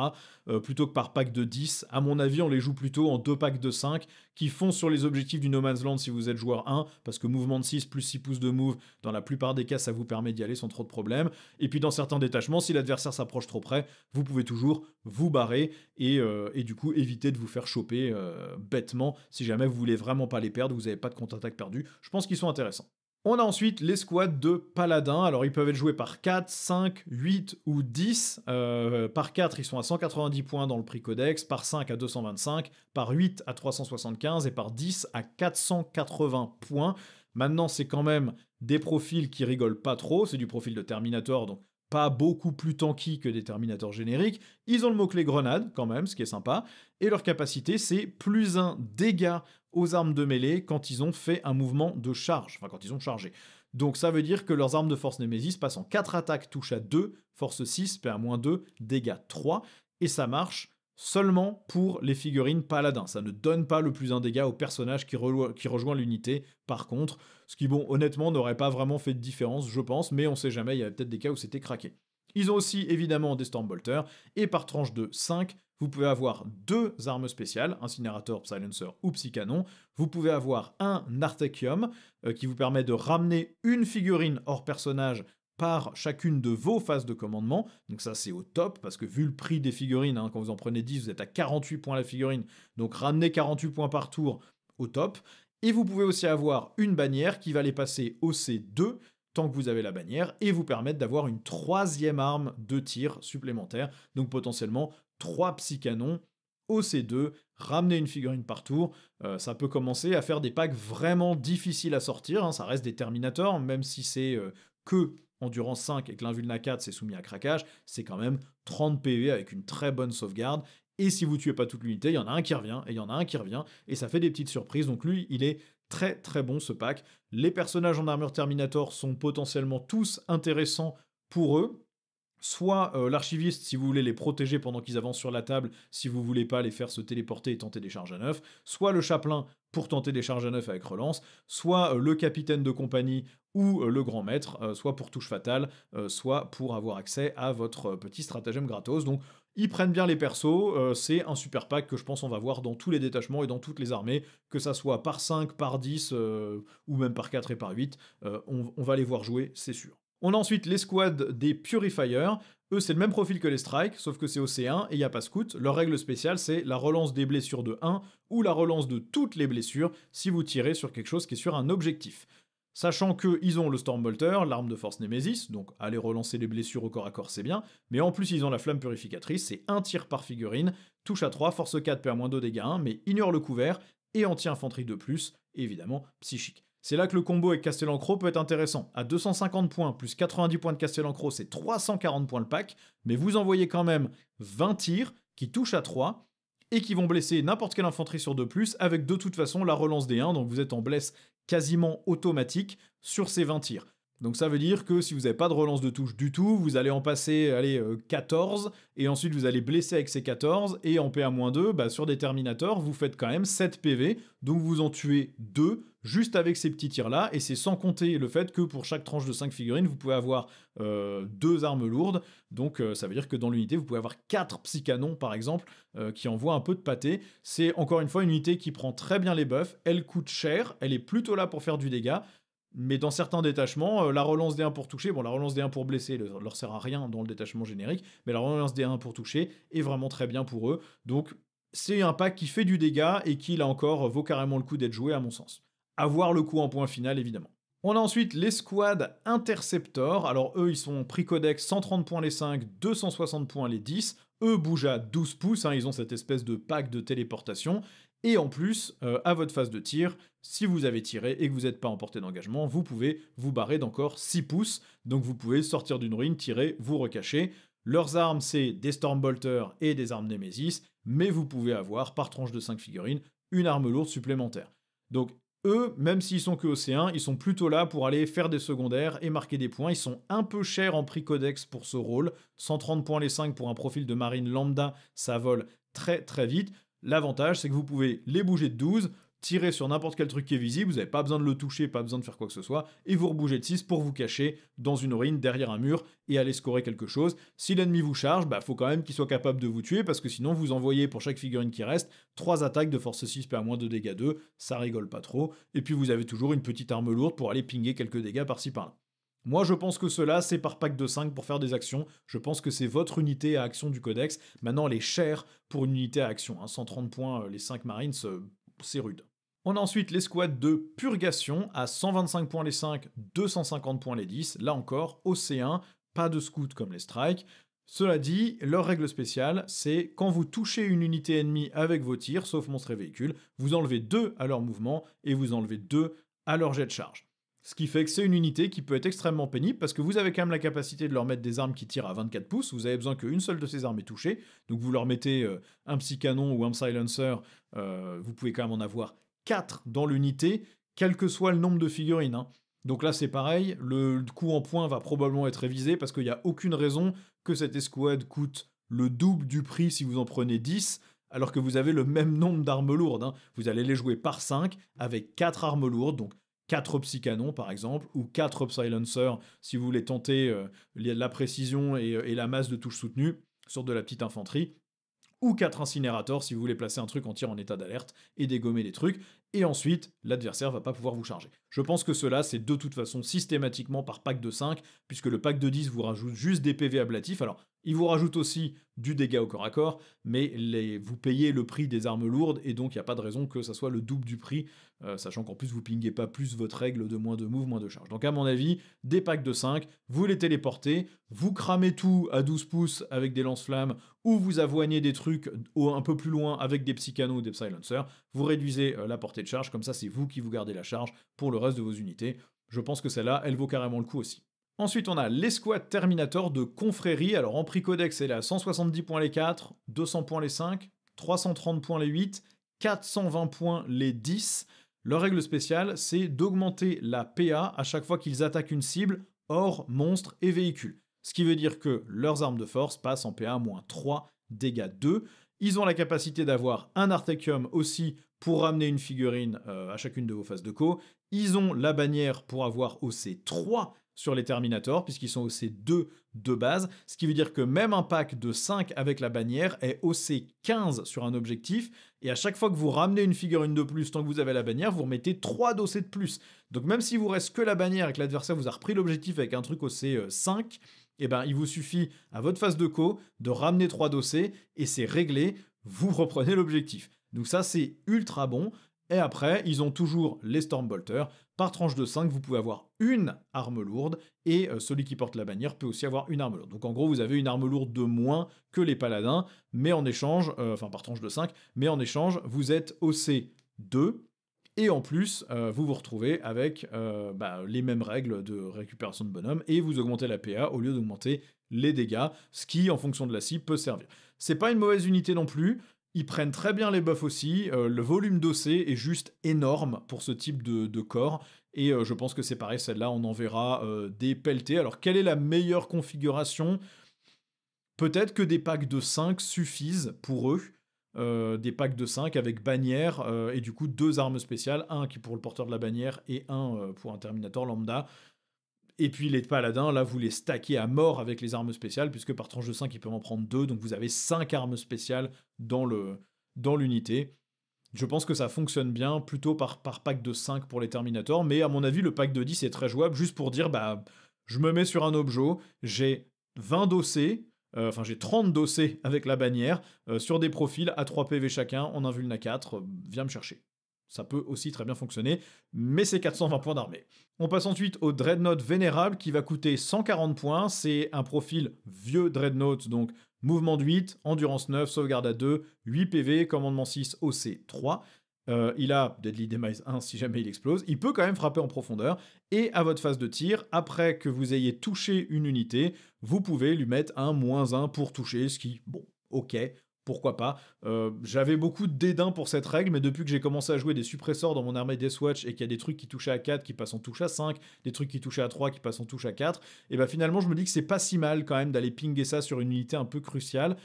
Plutôt que par pack de 10. À mon avis, on les joue plutôt en 2 packs de 5 qui foncent sur les objectifs du No Man's Land si vous êtes joueur 1, parce que mouvement de 6 plus 6 pouces de move, dans la plupart des cas, ça vous permet d'y aller sans trop de problèmes. Et puis dans certains détachements, si l'adversaire s'approche trop près, vous pouvez toujours vous barrer et du coup éviter de vous faire choper bêtement si jamais vous voulez vraiment pas les perdre, vous n'avez pas de contre-attaque perdu. Je pense qu'ils sont intéressants. On a ensuite les squads de paladins. Alors, ils peuvent être joués par 4, 5, 8 ou 10. Par 4, ils sont à 190 points dans le prix codex, par 5 à 225, par 8 à 375 et par 10 à 480 points. Maintenant, c'est quand même des profils qui rigolent pas trop. C'est du profil de Terminator, donc pas beaucoup plus tanky que des Terminators génériques. Ils ont le mot-clé grenade, quand même, ce qui est sympa. Et leur capacité, c'est plus 1 dégât aux armes de mêlée quand ils ont fait un mouvement de charge, enfin quand ils ont chargé. Donc ça veut dire que leurs armes de force Némésis passent en 4 attaques, touche à 2, force 6, PA-2, dégâts 3, et ça marche seulement pour les figurines paladins. Ça ne donne pas le plus 1 dégât au personnage qui rejoint l'unité, par contre, ce qui, bon, honnêtement, n'aurait pas vraiment fait de différence, je pense, mais on sait jamais, il y avait peut-être des cas où c'était craqué. Ils ont aussi évidemment des Stormbolters, et par tranche de 5, vous pouvez avoir 2 armes spéciales, Incinérateur, Silencer ou Psycanon. Vous pouvez avoir un Narthekium qui vous permet de ramener une figurine hors personnage par chacune de vos phases de commandement. Donc ça c'est au top, parce que vu le prix des figurines, quand vous en prenez 10, vous êtes à 48 points la figurine. Donc ramener 48 points par tour, au top. Et vous pouvez aussi avoir une bannière qui va les passer au C2, tant que vous avez la bannière, et vous permettre d'avoir une 3e arme de tir supplémentaire. Donc potentiellement 3 psycanons au C2, ramener une figurine par tour, ça peut commencer à faire des packs vraiment difficiles à sortir, ça reste des Terminators, même si c'est que endurance 5 et que l'invulna 4 c'est soumis à craquage, c'est quand même 30 PV avec une très bonne sauvegarde, et si vous tuez pas toute l'unité, il y en a un qui revient, et il y en a un qui revient, et ça fait des petites surprises, donc lui, il est très très bon ce pack. Les personnages en armure Terminator sont potentiellement tous intéressants pour eux, soit l'archiviste si vous voulez les protéger pendant qu'ils avancent sur la table, si vous voulez pas les faire se téléporter et tenter des charges à neuf, soit le chapelain pour tenter des charges à neuf avec relance, soit le capitaine de compagnie ou le grand maître, soit pour touche fatale, soit pour avoir accès à votre petit stratagème gratos. Donc ils prennent bien les persos, c'est un super pack que je pense on va voir dans tous les détachements et dans toutes les armées, que ça soit par 5, par 10, ou même par 4 et par 8, on va les voir jouer, c'est sûr. On a ensuite les squads des Purifiers. Eux, c'est le même profil que les Strikes, sauf que c'est au C1 et il n'y a pas Scout. Leur règle spéciale, c'est la relance des blessures de 1 ou la relance de toutes les blessures si vous tirez sur quelque chose qui est sur un objectif. Sachant qu'ils ont le Stormbolter, l'arme de force Némésis, donc aller relancer les blessures au corps à corps, c'est bien, mais en plus ils ont la flamme purificatrice, c'est 1 tir par figurine, touche à 3, force 4, PA-2, dégâts 1, mais ignore le couvert, et anti-infanterie de plus, et évidemment psychique. C'est là que le combo avec Castellancro peut être intéressant. À 250 points, plus 90 points de Castellancro, c'est 340 points le pack, mais vous envoyez quand même 20 tirs qui touchent à 3, et qui vont blesser n'importe quelle infanterie sur 2+, avec de toute façon la relance des 1, donc vous êtes en blesse quasiment automatique sur ces 20 tirs. Donc ça veut dire que si vous n'avez pas de relance de touche du tout, vous allez en passer 14, et ensuite vous allez blesser avec ces 14, et en PA-2, sur des Terminators, vous faites quand même 7 PV, donc vous en tuez 2, juste avec ces petits tirs-là, et c'est sans compter le fait que pour chaque tranche de 5 figurines, vous pouvez avoir 2 armes lourdes, donc ça veut dire que dans l'unité, vous pouvez avoir 4 psycanons, par exemple, qui envoient un peu de pâté. C'est encore une fois une unité qui prend très bien les buffs, elle coûte cher, elle est plutôt là pour faire du dégât, mais dans certains détachements, la relance D1 pour toucher, bon la relance D1 pour blesser leur sert à rien dans le détachement générique, mais la relance D1 pour toucher est vraiment très bien pour eux, donc c'est un pack qui fait du dégât et qui là encore vaut carrément le coup d'être joué à mon sens. À voir le coup en point final évidemment. On a ensuite les squads Interceptor. Alors eux, ils sont prix codex 130 points les 5, 260 points les 10. Eux bougent à 12 pouces, hein, ils ont cette espèce de pack de téléportation. Et en plus, à votre phase de tir, si vous avez tiré et que vous n'êtes pas en portée d'engagement, vous pouvez vous barrer d'encore 6 pouces. Donc vous pouvez sortir d'une ruine, tirer, vous recacher. Leurs armes, c'est des Stormbolters et des armes Nemesis, mais vous pouvez avoir, par tranche de 5 figurines, une arme lourde supplémentaire. Donc eux, même s'ils sont que océans, ils sont plutôt là pour aller faire des secondaires et marquer des points. Ils sont un peu chers en prix codex pour ce rôle. 130 points les 5 pour un profil de marine lambda, ça vole très très vite. L'avantage, c'est que vous pouvez les bouger de 12, tirer sur n'importe quel truc qui est visible, vous n'avez pas besoin de le toucher, pas besoin de faire quoi que ce soit, et vous rebouger de 6 pour vous cacher dans une ruine derrière un mur et aller scorer quelque chose. Si l'ennemi vous charge, faut quand même qu'il soit capable de vous tuer, parce que sinon vous envoyez pour chaque figurine qui reste 3 attaques de force 6 PA- de dégâts 2, ça rigole pas trop, et puis vous avez toujours une petite arme lourde pour aller pinguer quelques dégâts par-ci par-là. Moi, je pense que cela, c'est par pack de 5 pour faire des actions. Je pense que c'est votre unité à action du codex. Maintenant, elle est chère pour une unité à action. 130 points, les 5 Marines, c'est rude. On a ensuite les squads de Purgation à 125 points les 5, 250 points les 10. Là encore, océan, pas de scout comme les strikes. Cela dit, leur règle spéciale, c'est quand vous touchez une unité ennemie avec vos tirs, sauf monstres et véhicules, vous enlevez 2 à leur mouvement et vous enlevez 2 à leur jet de charge. Ce qui fait que c'est une unité qui peut être extrêmement pénible parce que vous avez quand même la capacité de leur mettre des armes qui tirent à 24 pouces, vous avez besoin qu'une seule de ces armes est touchée, donc vous leur mettez un psy-canon ou un silencer, vous pouvez quand même en avoir 4 dans l'unité, quel que soit le nombre de figurines. Hein. Donc là c'est pareil, le coût en points va probablement être révisé parce qu'il n'y a aucune raison que cette escouade coûte le double du prix si vous en prenez 10, alors que vous avez le même nombre d'armes lourdes. Hein. Vous allez les jouer par 5 avec 4 armes lourdes, donc 4 psy-canons par exemple, ou 4 silencers si vous voulez tenter la précision et la masse de touches soutenues sur de la petite infanterie, ou 4 incinérateurs si vous voulez placer un truc en tir en état d'alerte et dégommer les trucs, et ensuite l'adversaire va pas pouvoir vous charger. Je pense que cela c'est de toute façon systématiquement par pack de 5, puisque le pack de 10 vous rajoute juste des PV ablatifs, alors il vous rajoute aussi du dégât au corps à corps, mais vous payez le prix des armes lourdes, et donc il n'y a pas de raison que ça soit le double du prix, sachant qu'en plus vous pinguez pas plus votre règle de moins de move, moins de charge. Donc à mon avis, des packs de 5, vous les téléportez, vous cramez tout à 12 pouces avec des lance-flammes, ou vous avoignez des trucs un peu plus loin avec des psy-canons ou des silencers, vous réduisez la portée de charge, comme ça c'est vous qui vous gardez la charge pour le reste de vos unités. Je pense que celle-là, elle vaut carrément le coup aussi. Ensuite, on a l'escouade Terminator de Confrérie. Alors en prix codex, elle est à 170 points les 4, 200 points les 5, 330 points les 8, 420 points les 10. Leur règle spéciale, c'est d'augmenter la PA à chaque fois qu'ils attaquent une cible, hors monstre et véhicule. Ce qui veut dire que leurs armes de force passent en PA-3, dégâts 2. Ils ont la capacité d'avoir un Artecium aussi pour ramener une figurine à chacune de vos phases de co. Ils ont la bannière pour avoir OC3 sur les Terminators, puisqu'ils sont OC2 de base, ce qui veut dire que même un pack de 5 avec la bannière est OC15 sur un objectif, et à chaque fois que vous ramenez une figurine de plus tant que vous avez la bannière, vous remettez 3 d'OC de plus. Donc même si vous reste que la bannière et que l'adversaire vous a repris l'objectif avec un truc OC5, eh ben, il vous suffit à votre phase de co de ramener 3 d'OC, et c'est réglé, vous reprenez l'objectif. Donc ça c'est ultra bon. Et après, ils ont toujours les Stormbolters. Par tranche de 5, vous pouvez avoir une arme lourde, et celui qui porte la bannière peut aussi avoir une arme lourde. Donc en gros, vous avez une arme lourde de moins que les paladins, mais en échange, par tranche de 5, mais en échange, vous êtes OC2, et en plus, vous vous retrouvez avec les mêmes règles de récupération de bonhomme, et vous augmentez la PA au lieu d'augmenter les dégâts, ce qui, en fonction de la cible, peut servir. C'est pas une mauvaise unité non plus. Ils prennent très bien les buffs aussi, le volume d'OC est juste énorme pour ce type de corps, et je pense que c'est pareil, celle-là on en verra des pelletés. Alors quelle est la meilleure configuration? Peut-être que des packs de 5 suffisent pour eux, des packs de 5 avec bannière, et du coup 2 armes spéciales, un qui pour le porteur de la bannière et un pour un Terminator lambda. Et puis les paladins, là, vous les stackez à mort avec les armes spéciales, puisque par tranche de 5, ils peuvent en prendre 2, donc vous avez 5 armes spéciales dans l'unité. Je pense que ça fonctionne bien, plutôt par pack de 5 pour les Terminators, mais à mon avis, le pack de 10 est très jouable, juste pour dire, bah, je me mets sur un objo, j'ai 20 dossés, enfin j'ai 30 dossés avec la bannière, sur des profils à 3 PV chacun, en un Vulna 4, viens me chercher. Ça peut aussi très bien fonctionner, mais c'est 420 points d'armée. On passe ensuite au Dreadnought Vénérable qui va coûter 140 points. C'est un profil vieux Dreadnought, donc mouvement de 8, endurance 9, sauvegarde à 2, 8 PV, commandement 6, OC 3. Il a Deadly Demise 1 si jamais il explose. Il peut quand même frapper en profondeur. Et à votre phase de tir, après que vous ayez touché une unité, vous pouvez lui mettre un -1 pour toucher, ce qui, bon, ok, pourquoi pas. J'avais beaucoup de dédain pour cette règle, mais depuis que j'ai commencé à jouer des suppresseurs dans mon armée Deathwatch et qu'il y a des trucs qui touchaient à 4 qui passent en touche à 5, des trucs qui touchaient à 3 qui passent en touche à 4, et bah finalement je me dis que c'est pas si mal quand même d'aller pinguer ça sur une unité un peu cruciale.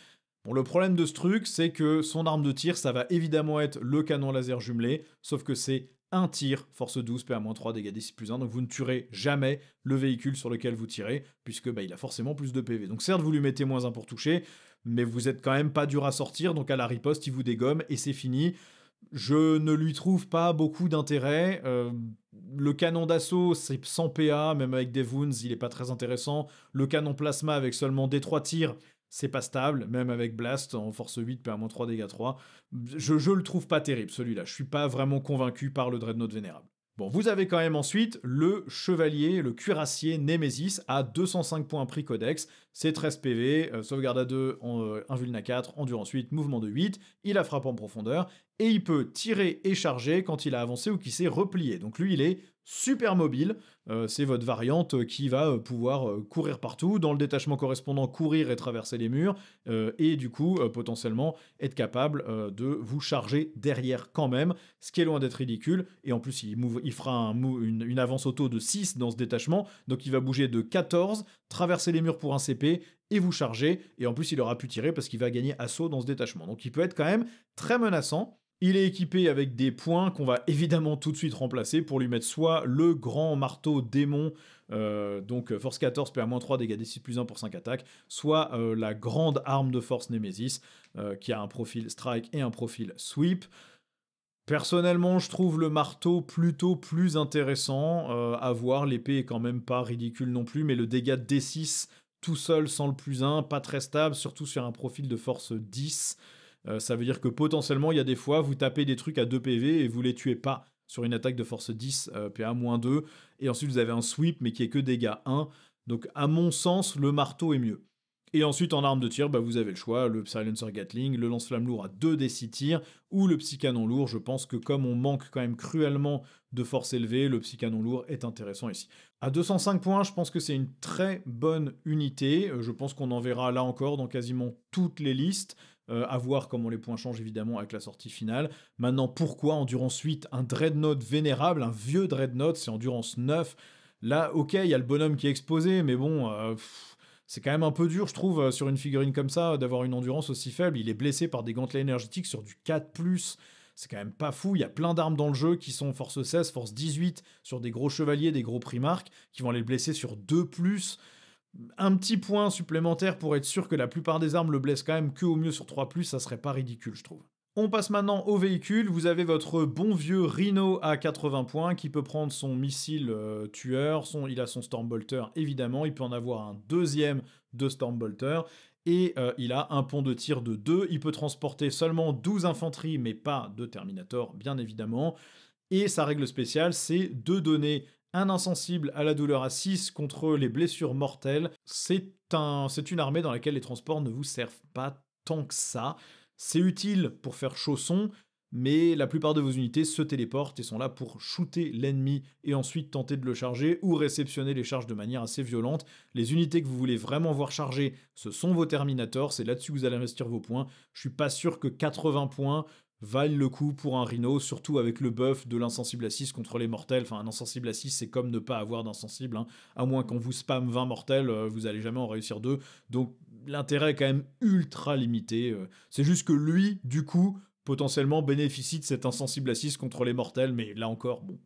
Bon, le problème de ce truc, c'est que son arme de tir, ça va évidemment être le canon laser jumelé, sauf que c'est un tir, force 12, PA-3, dégâts d 6+1, donc vous ne tuerez jamais le véhicule sur lequel vous tirez, puisque bah, il a forcément plus de PV. Donc certes, vous lui mettez -1 pour toucher, mais vous êtes quand même pas dur à sortir, donc à la riposte, il vous dégomme, et c'est fini. Je ne lui trouve pas beaucoup d'intérêt. Le canon d'assaut, c'est 100 PA, même avec des wounds, il est pas très intéressant. Le canon plasma avec seulement des 3 tirs, c'est pas stable, même avec Blast en force 8, PA-3, dégâts 3. Je le trouve pas terrible, celui-là. Je suis pas vraiment convaincu par le Dreadnought Vénérable. Bon, vous avez quand même ensuite le chevalier, le cuirassier Nemesis à 205 points prix codex, c'est 13 PV, sauvegarde à 2, un Vulna 4, endurance 8, mouvement de 8, il a frappe en profondeur, et il peut tirer et charger quand il a avancé ou qu'il s'est replié. Donc lui, il est super mobile, c'est votre variante qui va pouvoir courir partout, dans le détachement correspondant, courir et traverser les murs, et du coup, potentiellement, être capable de vous charger derrière quand même, ce qui est loin d'être ridicule, et en plus, il fera une avance auto de 6 dans ce détachement, donc il va bouger de 14, traverser les murs pour un CP, et vous charger, et en plus, il aura pu tirer parce qu'il va gagner assaut dans ce détachement. Donc il peut être quand même très menaçant. Il est équipé avec des points qu'on va évidemment tout de suite remplacer pour lui mettre soit le grand marteau démon, donc force 14, PA-3, dégâts d 6+1 pour 5 attaques, soit la grande arme de force Nemesis, qui a un profil strike et un profil sweep. Personnellement, je trouve le marteau plutôt plus intéressant à voir. L'épée est quand même pas ridicule non plus, mais le dégât de D6 tout seul sans le +1, pas très stable, surtout sur un profil de force 10. Ça veut dire que potentiellement, il y a des fois, vous tapez des trucs à 2 PV et vous les tuez pas sur une attaque de force 10, PA-2, et ensuite vous avez un sweep, mais qui est que dégâts 1. Donc, à mon sens, le marteau est mieux. Et ensuite, en arme de tir, bah, vous avez le choix, le Silencer Gatling, le lance-flamme lourd à 2 des 6 tirs, ou le psy-canon lourd. Je pense que comme on manque quand même cruellement de force élevée, le psy-canon lourd est intéressant ici. À 205 points, je pense que c'est une très bonne unité. Je pense qu'on en verra là encore dans quasiment toutes les listes. À voir comment les points changent évidemment avec la sortie finale. Maintenant, pourquoi Endurance 8, un Dreadnought vénérable, un vieux Dreadnought, c'est Endurance 9. Là, ok, il y a le bonhomme qui est exposé, mais bon, c'est quand même un peu dur, je trouve, sur une figurine comme ça, d'avoir une endurance aussi faible. Il est blessé par des gantelets énergétiques sur du 4+. C'est quand même pas fou. Il y a plein d'armes dans le jeu qui sont force 16, force 18, sur des gros chevaliers, des gros primarques, qui vont les blesser sur 2+. Un petit point supplémentaire pour être sûr que la plupart des armes le blessent quand même que au mieux sur 3+, ça serait pas ridicule, je trouve. On passe maintenant au véhicule. Vous avez votre bon vieux Rhino à 80 points qui peut prendre son missile tueur. Il a son Stormbolter, évidemment. Il peut en avoir un deuxième de Stormbolter. Et il a un pont de tir de 2. Il peut transporter seulement 12 infanteries, mais pas de Terminator, bien évidemment. Et sa règle spéciale, c'est de donner un insensible à la douleur à 6 contre les blessures mortelles. C'est une armée dans laquelle les transports ne vous servent pas tant que ça. C'est utile pour faire chausson, mais la plupart de vos unités se téléportent et sont là pour shooter l'ennemi et ensuite tenter de le charger ou réceptionner les charges de manière assez violente. Les unités que vous voulez vraiment voir charger, ce sont vos Terminators, c'est là-dessus que vous allez investir vos points. Je suis pas sûr que 80 points valent le coup pour un Rhino, surtout avec le buff de l'insensible à 6 contre les mortels. Enfin, un insensible à 6, c'est comme ne pas avoir d'insensible, hein. À moins qu'on vous spam 20 mortels, vous allez jamais en réussir 2. Donc l'intérêt est quand même ultra limité. C'est juste que lui, du coup, potentiellement bénéficie de cet insensible à 6 contre les mortels, mais là encore, bon,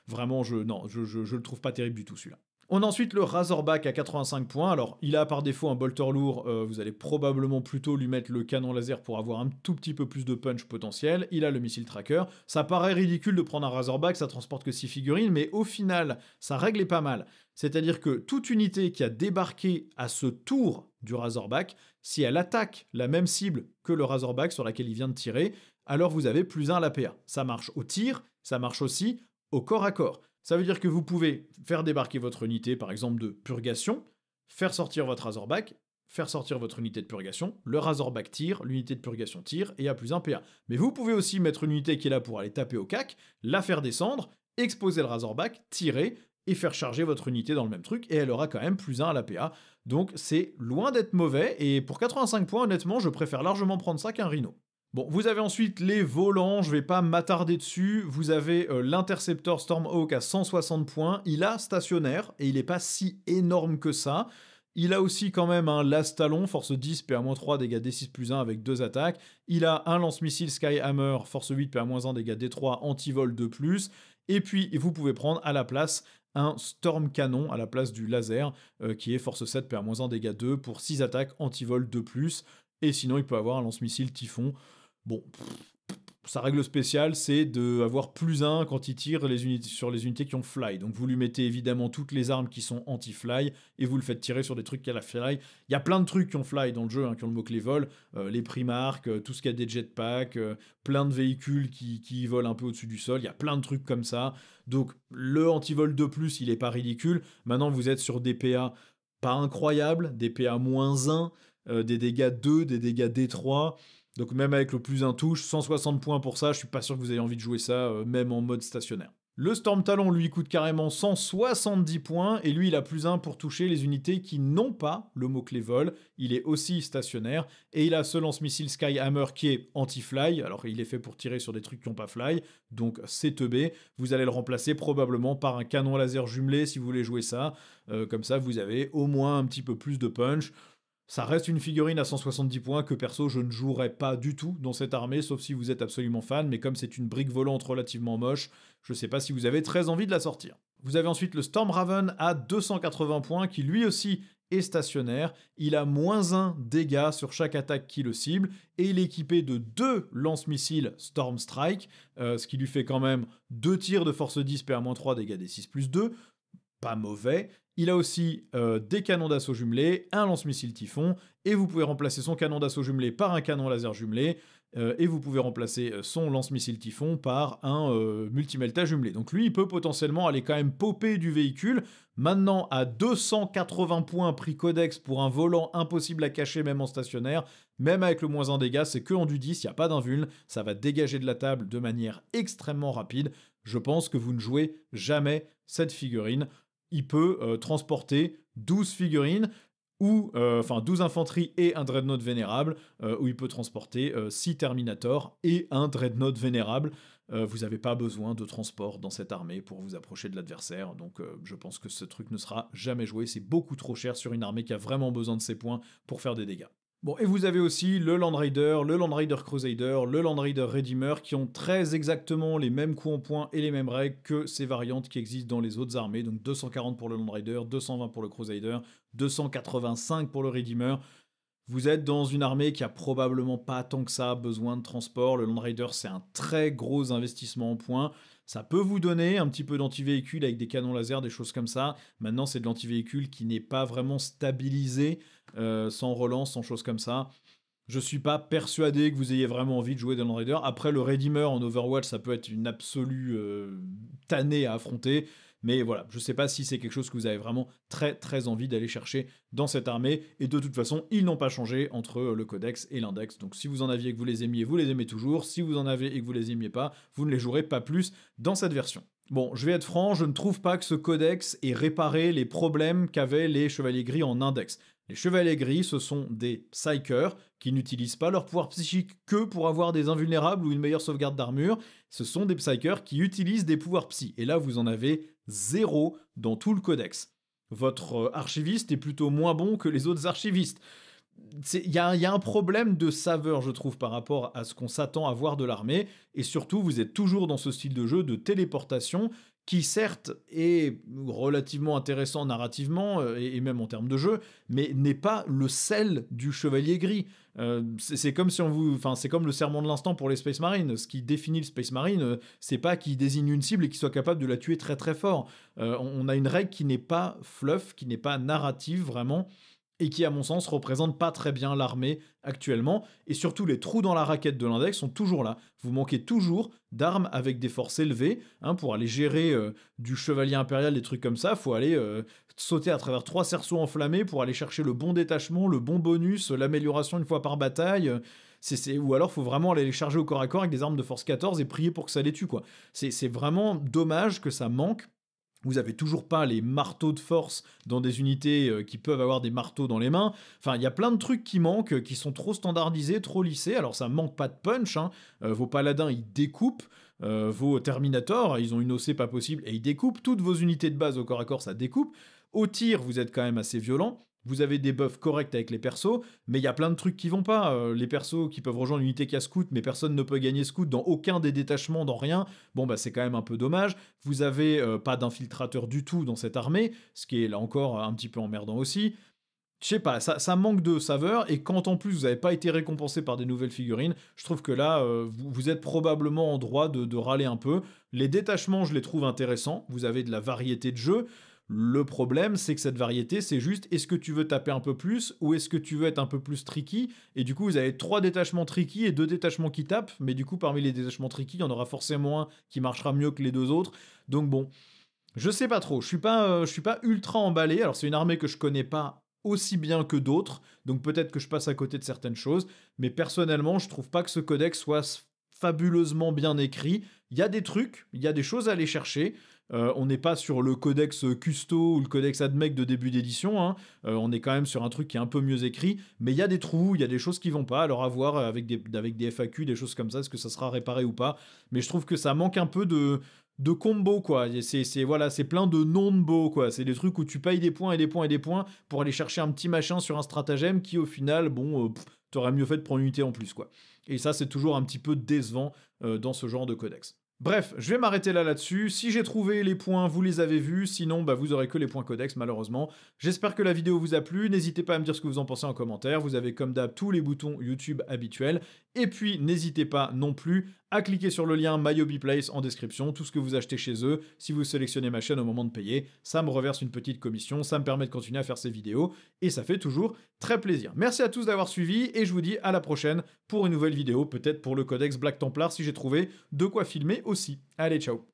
vraiment, je le trouve pas terrible du tout celui-là. On a ensuite le Razorback à 85 points. Alors, il a par défaut un bolter lourd. Vous allez probablement plutôt lui mettre le canon laser pour avoir un tout petit peu plus de punch potentiel. Il a le missile tracker. Ça paraît ridicule de prendre un Razorback, ça transporte que 6 figurines, mais au final, sa règle est pas mal. C'est-à-dire que toute unité qui a débarqué à ce tour du Razorback, si elle attaque la même cible que le Razorback sur laquelle il vient de tirer, alors vous avez +1 à l'APA. Ça marche au tir, ça marche aussi au corps à corps. Ça veut dire que vous pouvez faire débarquer votre unité, par exemple de purgation, faire sortir votre Razorback, faire sortir votre unité de purgation, le Razorback tire, l'unité de purgation tire, et à +1 PA. Mais vous pouvez aussi mettre une unité qui est là pour aller taper au cac, la faire descendre, exposer le Razorback, tirer, et faire charger votre unité dans le même truc, et elle aura quand même +1 à la PA. Donc c'est loin d'être mauvais, et pour 85 points, honnêtement, je préfère largement prendre ça qu'un Rhino. Bon, vous avez ensuite les volants, je vais pas m'attarder dessus. Vous avez l'Interceptor Stormhawk à 160 points. Il a stationnaire et il est pas si énorme que ça. Il a aussi quand même un Las-Talon, force 10, PA-3, dégâts D6+1 avec 2 attaques. Il a un lance-missile Skyhammer, force 8, PA-1, dégâts D3, anti-vol 2+. Et puis, vous pouvez prendre à la place un Storm Canon à la place du laser, qui est force 7, PA-1, dégâts 2, pour 6 attaques, anti-vol 2+. Et sinon, il peut avoir un lance-missile Typhon. Bon, sa règle spéciale, c'est d'avoir +1 quand il tire sur les unités qui ont fly. Donc vous lui mettez évidemment toutes les armes qui sont anti-fly, et vous le faites tirer sur des trucs qui ont la fly. Il y a plein de trucs qui ont fly dans le jeu, qui ont le mot-clé vol, les Primark, tout ce qui a des jetpacks, plein de véhicules qui volent un peu au-dessus du sol, il y a plein de trucs comme ça. Donc le anti-vol 2+, il est pas ridicule. Maintenant, vous êtes sur des PA pas incroyables, des PA-1, des dégâts 2, des dégâts D3... Donc même avec le +1 touche, 160 points pour ça, je suis pas sûr que vous ayez envie de jouer ça, même en mode stationnaire. Le Storm Talon, lui, coûte carrément 170 points, et lui, il a +1 pour toucher les unités qui n'ont pas le mot-clé vol. Il est aussi stationnaire, et il a ce lance-missile Skyhammer qui est anti-fly, alors il est fait pour tirer sur des trucs qui n'ont pas fly, donc c'est teubé. Vous allez le remplacer probablement par un canon laser jumelé si vous voulez jouer ça. Comme ça, vous avez au moins un petit peu plus de punch. Ça reste une figurine à 170 points que perso je ne jouerais pas du tout dans cette armée, sauf si vous êtes absolument fan, mais comme c'est une brique volante relativement moche, je sais pas si vous avez très envie de la sortir. Vous avez ensuite le Storm Raven à 280 points, qui lui aussi est stationnaire. Il a -1 dégâts sur chaque attaque qui le cible, et il est équipé de 2 lance-missiles Storm Strike, ce qui lui fait quand même 2 tirs de force 10, PA-3, dégâts des 6+2, pas mauvais. Il a aussi des canons d'assaut jumelés, un lance-missile Typhon, et vous pouvez remplacer son canon d'assaut jumelé par un canon laser jumelé, et vous pouvez remplacer son lance-missile Typhon par un multimelta jumelé. Donc lui, il peut potentiellement aller quand même popper du véhicule. Maintenant, à 280 points prix codex pour un volant impossible à cacher même en stationnaire, même avec le -1 dégâts, c'est que en du 10, il n'y a pas d'invuln, ça va dégager de la table de manière extrêmement rapide. Je pense que vous ne jouez jamais cette figurine. Il peut transporter 12 figurines, ou 12 infanteries et un Dreadnought vénérable, où il peut transporter 6 Terminators et un Dreadnought vénérable. Vous n'avez pas besoin de transport dans cette armée pour vous approcher de l'adversaire, donc je pense que ce truc ne sera jamais joué, c'est beaucoup trop cher sur une armée qui a vraiment besoin de ces points pour faire des dégâts. Bon, et vous avez aussi le Land Raider Crusader, le Land Raider Redeemer, qui ont très exactement les mêmes coups en points et les mêmes règles que ces variantes qui existent dans les autres armées. Donc 240 pour le Land Raider, 220 pour le Crusader, 285 pour le Redeemer. Vous êtes dans une armée qui a probablement pas tant que ça besoin de transport. Le Land Raider, c'est un très gros investissement en points. Ça peut vous donner un petit peu d'anti-véhicule avec des canons laser, des choses comme ça. Maintenant, c'est de l'anti-véhicule qui n'est pas vraiment stabilisé, sans relance, sans choses comme ça. Je suis pas persuadé que vous ayez vraiment envie de jouer des Land Raider. Après, le Redeemer en Overwatch, ça peut être une absolue tannée à affronter. Mais voilà, je sais pas si c'est quelque chose que vous avez vraiment très très envie d'aller chercher dans cette armée. Et de toute façon, ils n'ont pas changé entre le codex et l'index. Donc si vous en aviez et que vous les aimiez, vous les aimez toujours. Si vous en avez et que vous les aimiez pas, vous ne les jouerez pas plus dans cette version. Bon, je vais être franc, je ne trouve pas que ce codex ait réparé les problèmes qu'avaient les Chevaliers Gris en index. Les Chevaliers Gris, ce sont des Psykers qui n'utilisent pas leur pouvoir psychique que pour avoir des invulnérables ou une meilleure sauvegarde d'armure. Ce sont des Psykers qui utilisent des pouvoirs psy. Et là, vous en avez 0 dans tout le codex. Votre archiviste est plutôt moins bon que les autres archivistes. Il y a un problème de saveur, je trouve, par rapport à ce qu'on s'attend à voir de l'armée. Et surtout, vous êtes toujours dans ce style de jeu de téléportation qui certes est relativement intéressant narrativement et même en termes de jeu, mais n'est pas le sel du Chevalier Gris. C'est comme si on vous, enfin c'est comme le serment de l'instant pour les Space Marines. Ce qui définit le Space Marine, c'est pas qu'il désigne une cible et qu'il soit capable de la tuer très très fort. On a une règle qui n'est pas fluff, qui n'est pas narrative vraiment, et qui, à mon sens, représente pas très bien l'armée actuellement. Et surtout, les trous dans la raquette de l'index sont toujours là. Vous manquez toujours d'armes avec des forces élevées. Hein, pour aller gérer du chevalier impérial, des trucs comme ça, faut aller sauter à travers 3 cerceaux enflammés pour aller chercher le bon détachement, le bon bonus, l'amélioration une fois par bataille. Ou alors, faut vraiment aller les charger au corps à corps avec des armes de force 14 et prier pour que ça les tue, quoi. C'est vraiment dommage que ça manque. Vous avez toujours pas les marteaux de force dans des unités qui peuvent avoir des marteaux dans les mains. Enfin, il y a plein de trucs qui manquent, qui sont trop standardisés, trop lissés. Alors ça manque pas de punch, hein. Vos paladins ils découpent, vos Terminators ils ont une OC pas possible et ils découpent. Toutes vos unités de base au corps à corps ça découpe. Au tir vous êtes quand même assez violent. Vous avez des buffs corrects avec les persos, mais il y a plein de trucs qui vont pas. Les persos qui peuvent rejoindre l'unité qui a scout, mais personne ne peut gagner scout dans aucun des détachements, dans rien. Bon, bah c'est quand même un peu dommage. Vous avez pas d'infiltrateur du tout dans cette armée, ce qui est là encore un petit peu emmerdant aussi. Je sais pas, ça manque de saveur, et quand en plus vous n'avez pas été récompensé par des nouvelles figurines, je trouve que là, vous êtes probablement en droit de râler un peu. Les détachements, je les trouve intéressants, vous avez de la variété de jeu. Le problème, c'est que cette variété, c'est juste est-ce que tu veux taper un peu plus ou est-ce que tu veux être un peu plus tricky. Et du coup, vous avez 3 détachements tricky et 2 détachements qui tapent, mais du coup, parmi les détachements tricky, il y en aura forcément un qui marchera mieux que les 2 autres. Donc bon, je sais pas trop, je suis pas ultra emballé. Alors c'est une armée que je connais pas aussi bien que d'autres, donc peut-être que je passe à côté de certaines choses, mais personnellement, je trouve pas que ce codex soit fabuleusement bien écrit. Il y a des trucs, il y a des choses à aller chercher. On n'est pas sur le codex Custo ou le codex Admec de début d'édition, hein. On est quand même sur un truc qui est un peu mieux écrit, mais il y a des trous, il y a des choses qui vont pas, alors à voir avec des FAQ, des choses comme ça, est-ce que ça sera réparé ou pas, mais je trouve que ça manque un peu de combo, quoi. Voilà, c'est plein de non-bo, quoi. C'est des trucs où tu payes des points et des points et des points pour aller chercher un petit machin sur un stratagème qui, au final, bon, t'aurais mieux fait de prendre une unité en plus, quoi. Et ça, c'est toujours un petit peu décevant dans ce genre de codex. Bref, je vais m'arrêter là-dessus. Si j'ai trouvé les points, vous les avez vus. Sinon, bah, vous aurez que les points codex, malheureusement. J'espère que la vidéo vous a plu. N'hésitez pas à me dire ce que vous en pensez en commentaire. Vous avez, comme d'hab, tous les boutons YouTube habituels. Et puis, n'hésitez pas non plus à cliquer sur le lien MyHobbyPlace en description. Tout ce que vous achetez chez eux, si vous sélectionnez ma chaîne au moment de payer, ça me reverse une petite commission. Ça me permet de continuer à faire ces vidéos. Et ça fait toujours très plaisir. Merci à tous d'avoir suivi. Et je vous dis à la prochaine pour une nouvelle vidéo. Peut-être pour le codex Black Templar si j'ai trouvé de quoi filmer aussi. Allez, ciao!